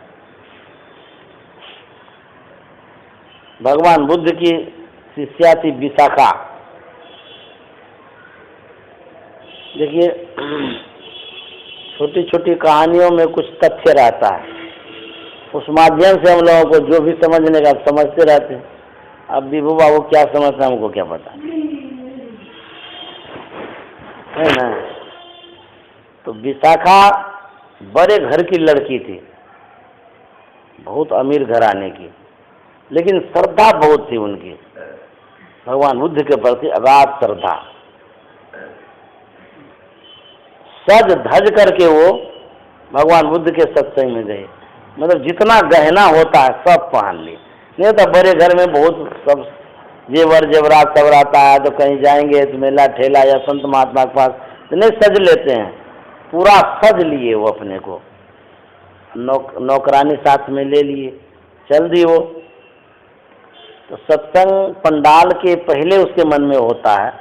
भगवान बुद्ध की शिष्या थी विशाखा। देखिए छोटी छोटी कहानियों में कुछ तथ्य रहता है, उस माध्यम से हम लोगों को जो भी समझने का समझते रहते हैं। अब विभू बाबू क्या समझते हैं हमको क्या पता है ना। तो विशाखा बड़े घर की लड़की थी, बहुत अमीर घराने की, लेकिन श्रद्धा बहुत थी उनकी, भगवान बुद्ध के प्रति अगाध श्रद्धा। सज धज करके वो भगवान बुद्ध के सत्संग में गए, मतलब जितना गहना होता है सब पहन लिए। नहीं तो बड़े घर में बहुत सब जेवर जेवरात सब रहता है, तो कहीं जाएंगे तो मेला ठेला या संत महात्मा के पास तो नहीं सज लेते हैं, पूरा सज लिए वो अपने को, नौकरानी साथ में ले लिए, चल दी वो। तो सत्संग पंडाल के पहले उसके मन में होता है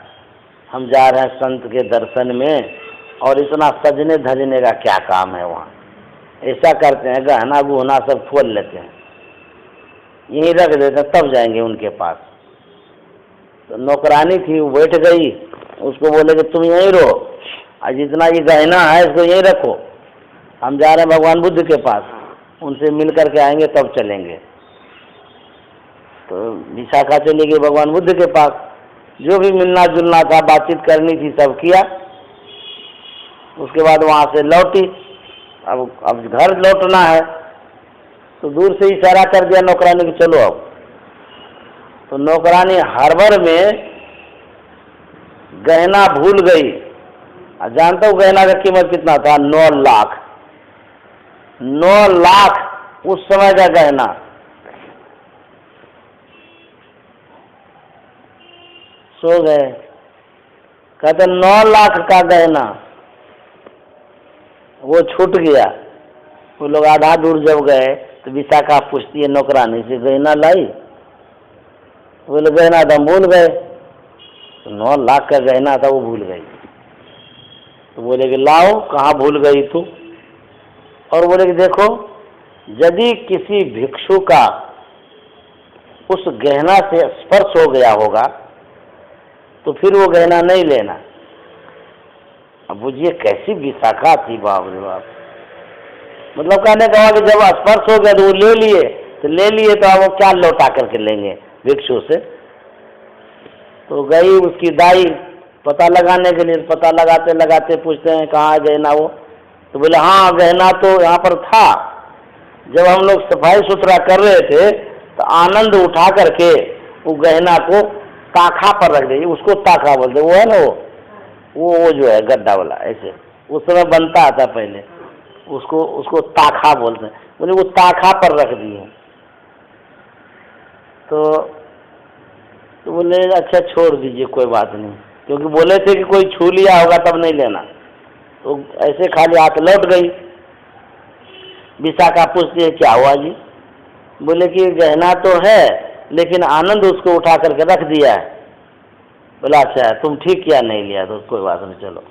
हम जा रहे हैं संत के दर्शन में, और इतना सजने धजने का क्या काम है वहाँ। ऐसा करते हैं गहना गुहना सब खोल लेते हैं, यहीं रख देते हैं, तब जाएंगे उनके पास। तो नौकरानी थी वो बैठ गई, उसको बोले कि तुम यहीं रहो, और जितना ये गहना है इसको यहीं रखो, हम जा रहे हैं भगवान बुद्ध के पास, उनसे मिल करके आएंगे तब चलेंगे। तो विशाखा चली गई भगवान बुद्ध के पास, जो भी मिलना जुलना था बातचीत करनी थी सब किया। उसके बाद वहाँ से लौटी, अब घर लौटना है, तो दूर से इशारा कर दिया नौकरानी कि चलो अब। तो नौकरानी हड़बड़ में गहना भूल गई। जानते हो गहना का कीमत कितना था? 9 लाख। 9 लाख उस समय का गहना। सो गए, कहते 9 लाख का गहना वो छूट गया। वो लोग आधा दूर जब गए तो विशाखा पूछती है नौकरानी से, गहना लाई? वो लोग गहना तो हम भूल गए। तो 9 लाख का गहना था वो भूल गई। तो बोले कि लाओ, कहाँ भूल गई तू? और बोले कि देखो, यदि किसी भिक्षु का उस गहना से स्पर्श हो गया होगा तो फिर वो गहना नहीं लेना। अब बुझिए कैसी विशाखा थी, बाप रे बाप। मतलब कहने का कि जब स्पर्श हो गया तो वो ले लिए, तो अब वो क्या लौटा करके लेंगे भिक्षु से। तो गई उसकी दाई पता लगाने के लिए, पता लगाते लगाते पूछते हैं कहाँ गहना वो? तो बोले हाँ गहना तो यहाँ पर था, जब हम लोग सफाई सुथरा कर रहे थे तो आनंद उठा करके वो गहना को ताखा पर रख दे। उसको ताखा बोलते, वो है ना वो जो है गड्ढा वाला, ऐसे उस समय बनता था पहले, उसको ताखा बोलते हैं। बोले वो ताखा पर रख दिए। तो तो बोले अच्छा छोड़ दीजिए कोई बात नहीं, क्योंकि बोले थे कि कोई छू लिया होगा तब नहीं लेना। तो ऐसे खाली हाथ लौट गई। विशाखा पूछती है क्या हुआ जी? बोले कि गहना तो है लेकिन आनंद उसको उठा करके रख दिया है। बोला अच्छा तुम ठीक किया नहीं लिया तो कोई बात नहीं चलो।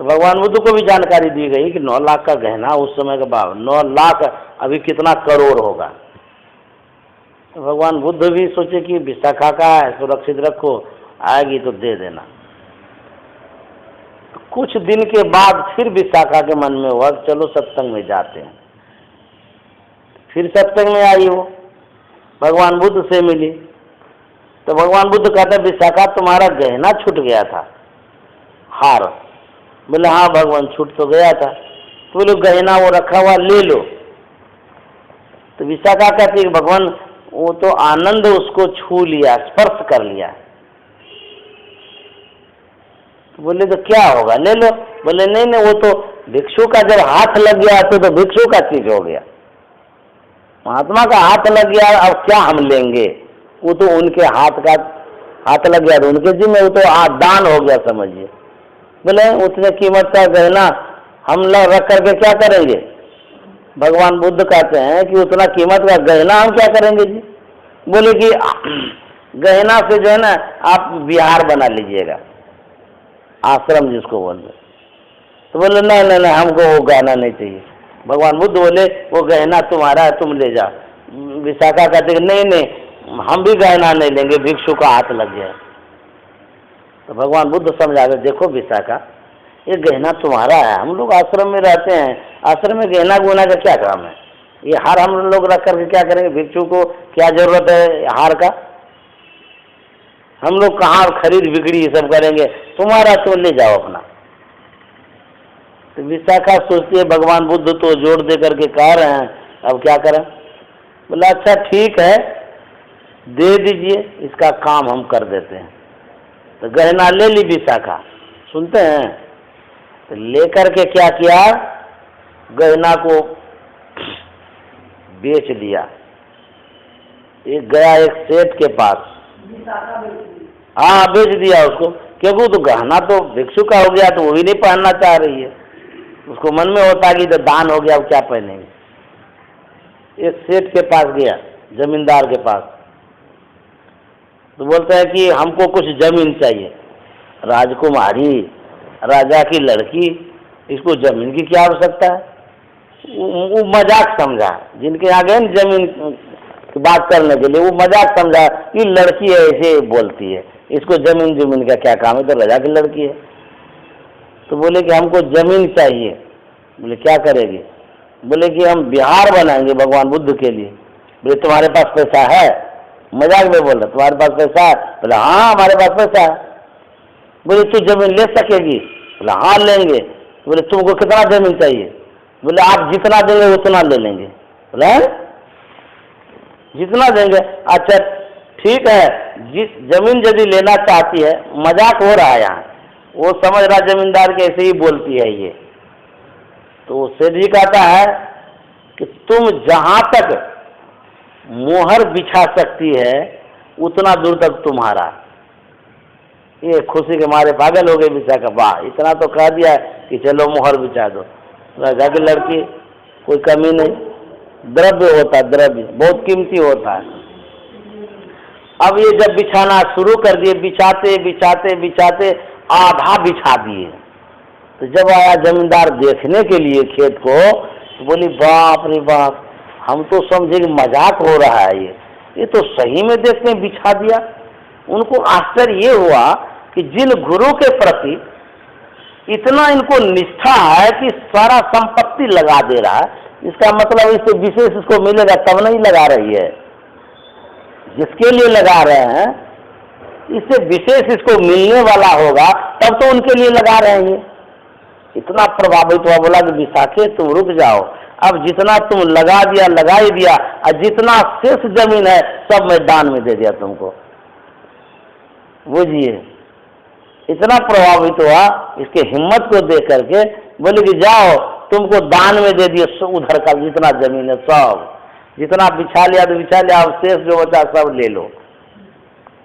तो भगवान बुद्ध को भी जानकारी दी गई कि 9 लाख का गहना उस समय का भाव 9 लाख अभी कितना करोड़ होगा। तो भगवान बुद्ध भी सोचे कि विशाखा का है सुरक्षित रखो, आएगी तो दे देना। तो कुछ दिन के बाद फिर विशाखा के मन में हुआ चलो सत्संग में जाते हैं। फिर सत्संग में आई वो, भगवान बुद्ध से मिली। तो भगवान बुद्ध कहते विशाखा तुम्हारा गहना छूट गया था, हार। बोले हाँ भगवान छूट तो गया था। तो बोले गहना वो रखा हुआ ले लो। तो विशाखा कहती है भगवान वो तो आनंद उसको छू लिया, स्पर्श कर लिया। तो बोले तो क्या होगा ले लो। बोले नहीं नहीं वो तो भिक्षु का जब हाथ लग गया तो भिक्षु का चीज हो गया, महात्मा का हाथ लग गया, अब क्या हम लेंगे? वो तो उनके हाथ लग गया तो उनके जिम्मे, वो तो दान हो गया समझिए। बोले उतने कीमत का गहना हम लोग रख करके क्या करेंगे? भगवान बुद्ध कहते हैं कि उतना कीमत का गहना हम क्या करेंगे जी? बोले कि गहना से जो है ना आप विहार बना लीजिएगा, आश्रम जिसको बोलते। तो बोले नहीं नहीं नहीं हमको वो गहना नहीं चाहिए। भगवान बुद्ध बोले वो गहना तुम्हारा है तुम ले जाओ। विशाखा कहते नहीं नहीं हम भी गहना नहीं लेंगे, भिक्षु का हाथ लग गया। तो भगवान बुद्ध समझा गए देखो विशाखा ये गहना तुम्हारा है, हम लोग आश्रम में रहते हैं, आश्रम में गहना गुना का क्या काम है? ये हार हम लोग रख करके क्या करेंगे? भिक्षु को क्या जरूरत है हार का? हम लोग कहाँ खरीद बिक्री ये सब करेंगे, तुम्हारा तो ले जाओ अपना। तो विशाखा सोचती है भगवान बुद्ध तो जोर दे करके कह रहे हैं, अब क्या करें? बोला अच्छा ठीक है दे दीजिए, इसका काम हम कर देते हैं। तो गहना ले ली विशाखा, सुनते हैं। तो लेकर के क्या किया, गहना को बेच दिया। एक गया एक सेठ के पास, हाँ बेच दिया उसको, क्योंकि तो गहना तो भिक्षु का हो गया तो वो भी नहीं पहनना चाह रही है। उसको मन में होता कि तो दान हो गया अब क्या पहनेंगे। एक सेठ के पास गया, जमींदार के पास, तो बोलते हैं कि हमको कुछ जमीन चाहिए। राजकुमारी, राजा की लड़की, इसको जमीन की क्या आवश्यकता है? वो मजाक समझा, जिनके यहाँ गए जमीन की बात करने के लिए, वो मजाक समझा कि लड़की है ऐसे बोलती है, इसको जमीन का क्या काम है? तो राजा की लड़की है। तो बोले कि हमको जमीन चाहिए। बोले क्या करेगी? बोले कि हम विहार बनाएंगे भगवान बुद्ध के लिए। बोले तुम्हारे पास पैसा है? मजाक में बोल रहा तुम्हारे पास पैसा है? बोले हाँ हमारे पास पैसा है। बोले तू जमीन ले सकेगी? बोले हाँ लेंगे। बोले तुमको कितना जमीन चाहिए? बोले आप जितना देंगे उतना ले लेंगे। बोले जितना देंगे? अच्छा ठीक है, जिस जमीन यदि लेना चाहती है, मजाक हो रहा है यहाँ, वो समझ रहा जमींदार के ऐसे ही बोलती है ये। तो सेठ जी कहता है कि तुम जहां तक मोहर बिछा सकती है उतना दूर तक तुम्हारा। ये खुशी के मारे पागल हो गए विशाखा, वाह इतना तो कह दिया कि चलो मोहर बिछा दो। राजा की लड़की कोई कमी नहीं, द्रव्य होता है, द्रव्य बहुत कीमती होता है। अब ये जब बिछाना शुरू कर दिए, बिछाते बिछाते बिछाते आधा बिछा दिए। तो जब आया जमींदार देखने के लिए खेत को, तो बोली बाप रे बाप, हम तो समझे कि मजाक हो रहा है, ये तो सही में देखते हैं बिछा दिया। उनको आश्चर्य ये हुआ कि जिन गुरु के प्रति इतना इनको निष्ठा है कि सारा संपत्ति लगा दे रहा है, इसका मतलब इससे विशेष इसको मिलेगा तब नहीं लगा रही है। जिसके लिए लगा रहे हैं इससे विशेष इसको मिलने वाला होगा तब तो उनके लिए लगा रहे हैं। इतना प्रभावित हुआ, बोला कि विशाखे तुम रुक जाओ, अब जितना तुम लगा ही दिया, और जितना शेष जमीन है सब मैं दान में दे दिया तुमको। बुझिए इतना प्रभावित हुआ इसके हिम्मत को देख करके, बोले कि जाओ तुमको दान में दे दिए उधर का जितना जमीन है सब, जितना बिछा लिया तो बिछा लिया, अब शेष जो बचा सब ले लो।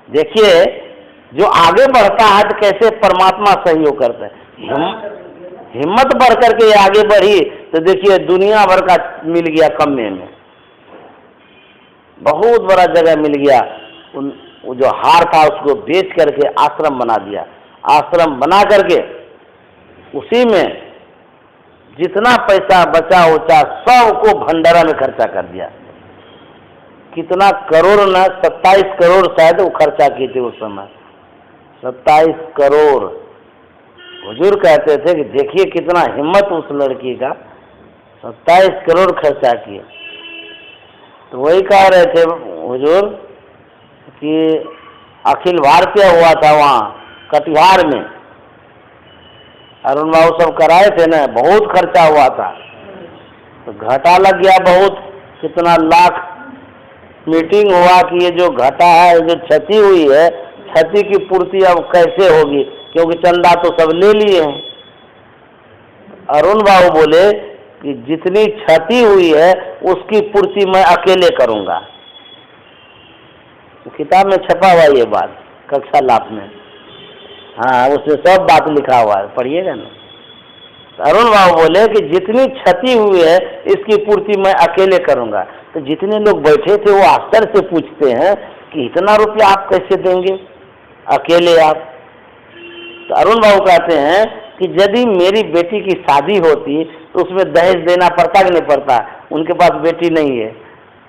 देखिए जो आगे बढ़ता है तो कैसे परमात्मा सहयोग करता है। हिम्मत बढ़ करके आगे बढ़ी तो देखिए दुनिया भर का मिल गया कम्मे में, बहुत बड़ा जगह मिल गया। वो जो हार था उसको बेच करके आश्रम बना दिया। आश्रम बना करके उसी में जितना पैसा बचा उचा सबको भंडारा में खर्चा कर दिया। कितना करोड़ न 27 करोड़ शायद वो खर्चा किए थे उस समय, 27 करोड़। हुजूर कहते थे कि देखिए कितना हिम्मत उस लड़की का, 27 करोड़ खर्चा किए। तो वही कह रहे थे हुजूर कि अखिल भारतीय हुआ था वहाँ कटिहार में, अरुण बाबू सब कराए थे ना, बहुत खर्चा हुआ था। तो घाटा लग गया बहुत, कितना लाख। मीटिंग हुआ कि ये जो घाटा है, जो क्षति हुई है, क्षति की पूर्ति अब कैसे होगी, क्योंकि चंदा तो सब ले लिए हैं। अरुण बाबू बोले कि जितनी क्षति हुई है उसकी पूर्ति मैं अकेले करूंगा। किताब में छपा हुआ ये बात, कक्षा लाभ में, हाँ उसमें सब बात लिखा हुआ है, पढ़िएगा ना। तो अरुण बाबू बोले कि जितनी क्षति हुई है इसकी पूर्ति मैं अकेले करूंगा। तो जितने लोग बैठे थे वो आश्चर्य से पूछते हैं कि इतना रुपया आप कैसे देंगे अकेले आप। तो अरुण बाबू कहते हैं कि यदि मेरी बेटी की शादी होती तो उसमें दहेज देना पड़ता कि नहीं पड़ता, उनके पास बेटी नहीं है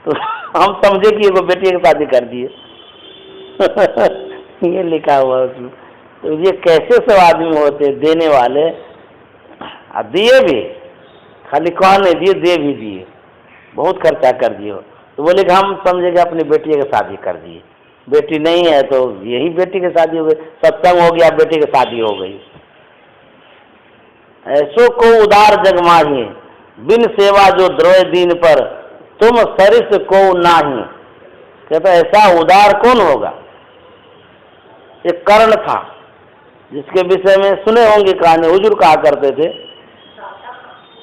तो हम समझे कि वो बेटी की शादी कर दिए। ये लिखा हुआ उसमें। तो ये कैसे सब आदमी होते देने वाले, दिए भी, खाली कहा नहीं दिए, दे भी दिए, बहुत खर्चा कर दिए। तो बोले कि हम समझेंगे अपनी बेटी की शादी कर दिए, बेटी नहीं है तो यही बेटी की शादी हो गई, सत्संग हो गया, बेटी की शादी हो गई। ऐसो को उदार जग माही, बिन सेवा जो द्रोह दीन पर, तुम सरिस को नाही। कहता ऐसा उदार कौन होगा। एक कर्ण था जिसके विषय में सुने होंगे कहानी, हुजूर कहा करते थे,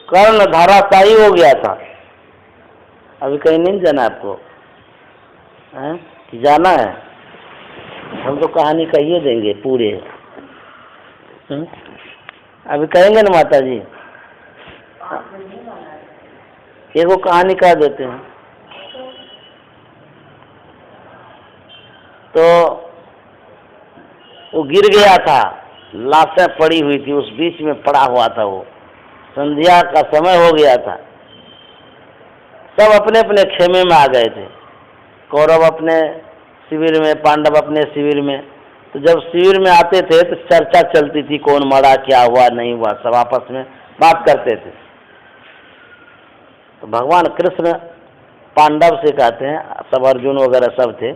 कर्ण धाराशाही हो गया था। अभी कहीं नहीं जाना आपको है कि जाना है, हम तो कहानी कहिए देंगे पूरे। अभी कहेंगे ना माता जी, एगो कहानी कह देते हैं। तो वो गिर गया था, लाशें पड़ी हुई थी, उस बीच में पड़ा हुआ था वो, संध्या का समय हो गया था। सब अपने अपने खेमे में आ गए थे, कौरव अपने शिविर में, पांडव अपने शिविर में। तो जब शिविर में आते थे तो चर्चा चलती थी, कौन मरा, क्या हुआ, नहीं हुआ, सब आपस में बात करते थे। तो भगवान कृष्ण पांडव से कहते हैं, सब अर्जुन वगैरह सब थे,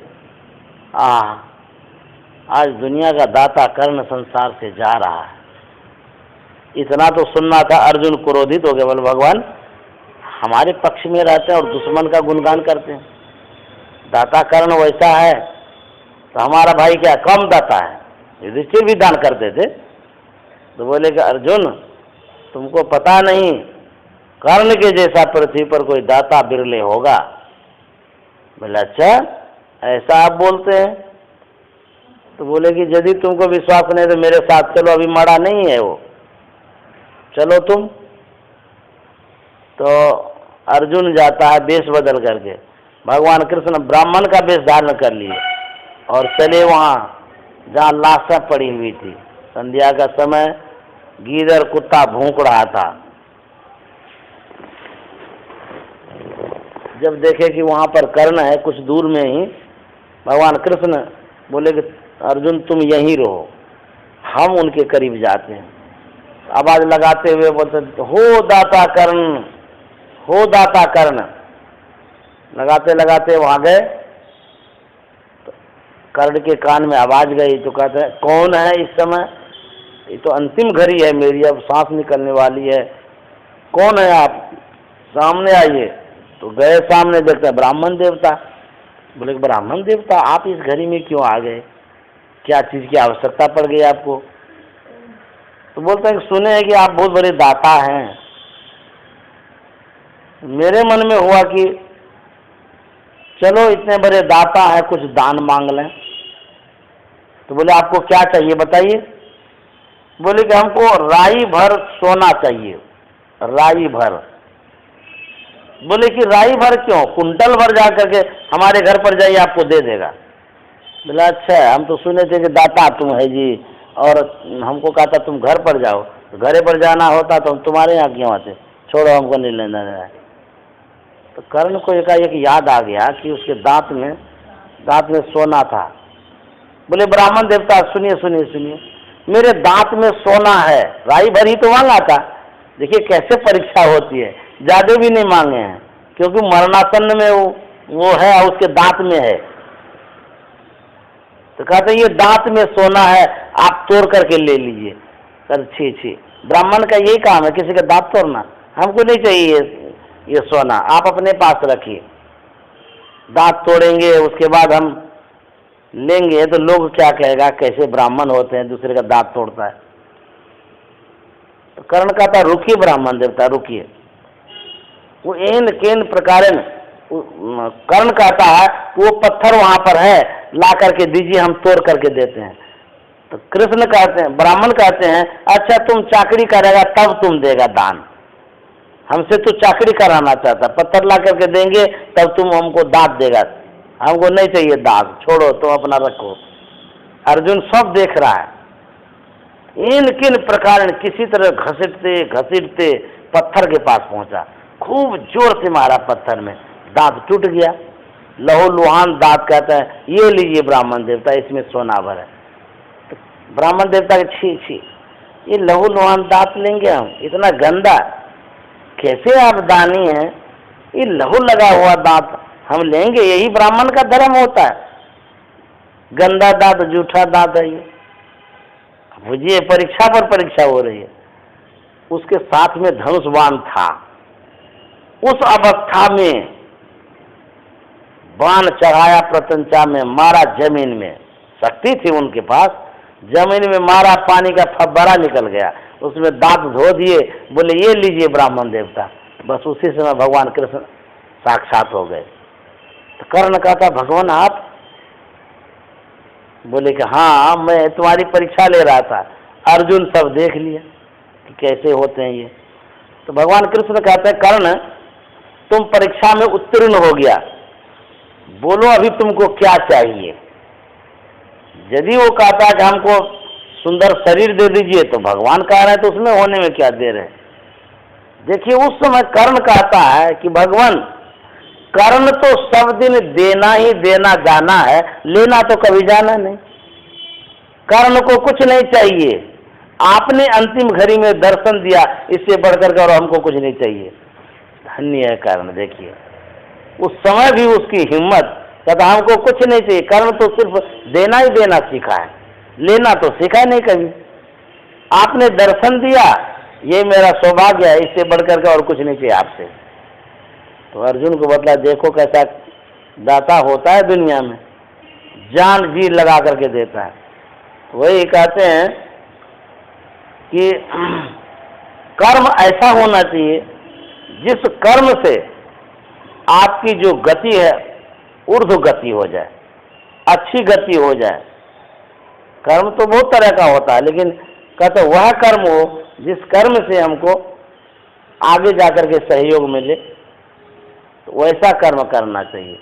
आज दुनिया का दाता कर्ण संसार से जा रहा है। इतना तो सुनना था, अर्जुन क्रोधित हो गए, बोले भगवान हमारे पक्ष में रहते हैं और दुश्मन का गुणगान करते हैं, दाता कर्ण वैसा है तो हमारा भाई क्या कम दाता है, युधिष्ठिर भी दान करते थे। तो बोले कि अर्जुन तुमको पता नहीं, कर्ण के जैसा पृथ्वी पर कोई दाता बिरले होगा। बोले अच्छा ऐसा आप बोलते हैं। तो बोले कि यदि तुमको विश्वास नहीं तो मेरे साथ चलो, अभी मरा नहीं है वो, चलो तुम। तो अर्जुन जाता है वेश बदल करके, भगवान कृष्ण ब्राह्मण का वेश धारण कर लिए और चले वहाँ जहाँ लाशें पड़ी हुई थी। संध्या का समय, गीदड़ कुत्ता भूख रहा था। जब देखे कि वहाँ पर कर्ण है कुछ दूर में ही, भगवान कृष्ण बोले कि अर्जुन तुम यहीं रहो, हम उनके करीब जाते हैं। आवाज लगाते हुए बोलते हो दाता कर्ण, हो दाता कर्ण। लगाते लगाते वहाँ गए, तो कर्ण के कान में आवाज गई। तो कहते हैं कौन है इस समय, ये तो अंतिम घड़ी है मेरी, अब सांस निकलने वाली है, कौन है आप, सामने आइए। तो गए सामने, देखते हैं ब्राह्मण देवता। बोले ब्राह्मण देवता आप इस घड़ी में क्यों आ गए, क्या चीज़ की आवश्यकता पड़ गई आपको। तो बोलते हैं सुने हैं कि आप बहुत बड़े दाता हैं। मेरे मन में हुआ कि चलो इतने बड़े दाता हैं, कुछ दान मांग लें। तो बोले आपको क्या चाहिए बताइए। बोले कि हमको राई भर सोना चाहिए, राई भर। बोले कि राई भर क्यों, कुंटल भर जा करके हमारे घर पर जाइए आपको दे देगा। बोला अच्छा, हम तो सुने थे कि दाता तुम है जी, और हमको कहा था तुम घर पर जाओ, तो घरे पर जाना होता तो हम तुम्हारे यहाँ क्यों आते, छोड़ो हमको नहीं लेना है। तो कर्ण को एकाएक याद आ गया कि उसके दांत में सोना था। बोले ब्राह्मण देवता सुनिए सुनिए सुनिए, मेरे दांत में सोना है, राई भर ही तो मांगा था। देखिए कैसे परीक्षा होती है, ज्यादा भी नहीं मांगे हैं क्योंकि मरणासन्न में वो है और उसके दांत में है। तो कहते ये दांत में सोना है, आप तोड़ करके ले लीजिए। कर छी, ब्राह्मण का यही काम है, किसी का दांत तोड़ना। हमको नहीं चाहिए ये सोना, आप अपने पास रखिए। दांत तोड़ेंगे उसके बाद हम लेंगे तो लोग क्या कहेगा, कैसे ब्राह्मण होते हैं दूसरे का दांत तोड़ता है। तो कर्ण कहता रुकिए ब्राह्मण देवता रुकिए। वो एन केन प्रकार कर्ण कहता है वो पत्थर वहां पर है, ला करके दीजिए, हम तोड़ करके देते हैं। तो कृष्ण कहते हैं, ब्राह्मण कहते हैं अच्छा तुम चाकरी करेगा तब तुम देगा दान, हमसे तो चाकरी कराना चाहता, पत्थर ला करके देंगे तब तुम हमको दांत देगा, हमको नहीं चाहिए दांत, छोड़ो तुम अपना रखो। अर्जुन सब देख रहा है, इन किन प्रकार किसी तरह घसीटते घसीटते पत्थर के पास पहुंचा, खूब जोर से मारा पत्थर में, दांत टूट गया। लहू लुहान दांत कहता है ये लीजिए ब्राह्मण देवता, इसमें सोना भर है। तो ब्राह्मण देवता के छी ये लहू लुहान दांत लेंगे हम, इतना गंदा, कैसे आप दानी हैं, ये लहू लगा हुआ दांत हम लेंगे, यही ब्राह्मण का धर्म होता है, गंदा दांत जूठा दांत है ये। बुझिए परीक्षा पर परीक्षा हो रही है। उसके साथ में धनुष बाण था, उस अवस्था में बाण चढ़ाया प्रत्यंचा में, मारा जमीन में, शक्ति थी उनके पास, जमीन में मारा, पानी का फव्वारा निकल गया, उसमें दांत धो दिए, बोले ये लीजिए ब्राह्मण देवता। बस उसी समय भगवान कृष्ण साक्षात हो गए। तो कर्ण कहता भगवान आप? बोले कि हाँ मैं तुम्हारी परीक्षा ले रहा था, अर्जुन सब देख लिया कि कैसे होते हैं ये। तो भगवान कृष्ण कहते हैं कर्ण तुम परीक्षा में उत्तीर्ण हो गया, बोलो अभी तुमको क्या चाहिए। यदि वो कहता है कि हमको सुंदर शरीर दे दीजिए तो भगवान कह रहे हैं तो उसमें होने में क्या देर है। देखिए उस समय कर्ण कहता है कि भगवान कर्ण तो सब दिन देना ही देना जाना है, लेना तो कभी जाना नहीं। कर्ण को कुछ नहीं चाहिए, आपने अंतिम घड़ी में दर्शन दिया, इससे बढ़कर और हमको कुछ नहीं चाहिए। धन्य है कर्ण। देखिए उस समय भी उसकी हिम्मत, कहता हमको कुछ नहीं चाहिए। कर्ण तो सिर्फ देना ही देना सीखा है, लेना तो सीखा नहीं कभी। आपने दर्शन दिया, ये मेरा सौभाग्य है, इससे बढ़कर के और कुछ नहीं चाहिए आपसे। तो अर्जुन को बतला देखो कैसा दाता होता है दुनिया में, जान जी लगा करके देता है। वही कहते हैं कि कर्म ऐसा होना चाहिए जिस कर्म से आपकी जो गति है ऊर्ध्व गति हो जाए, अच्छी गति हो जाए। कर्म तो बहुत तरह का होता है, लेकिन कहते वह कर्म हो जिस कर्म से हमको आगे जाकर के सहयोग मिले, तो वैसा कर्म करना चाहिए।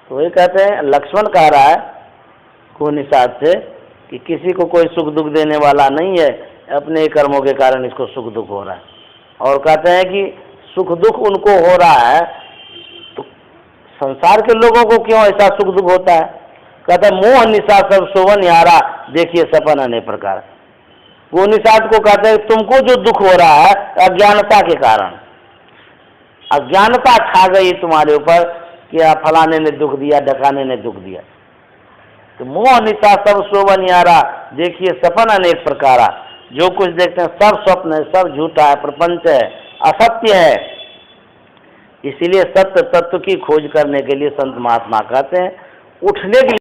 तो वही कहते हैं, लक्ष्मण कह रहा है खून हिसाब से कि किसी को कोई सुख दुख देने वाला नहीं है, अपने कर्मों के कारण इसको सुख दुख हो रहा है। और कहते हैं कि सुख दुख उनको हो रहा है तो संसार के लोगों को क्यों ऐसा सुख दुख होता है। कहता है मोह निशा सब सोवन यारा, देखिए सपन अनेक प्रकार। वो निषाद को कहते हैं तुमको जो दुख हो रहा है अज्ञानता के कारण, अज्ञानता छा गई तुम्हारे ऊपर कि फलाने ने दुख दिया, ढकाने ने दुख दिया। तो मोह निशा सब सोवन यारा, देखिए सपन अनेक प्रकारा। जो कुछ देखते हैं सब स्वप्न है, सब झूठा है, प्रपंच है, असत्य है। इसीलिए सत्य तत्व की खोज करने के लिए संत महात्मा कहते हैं उठने के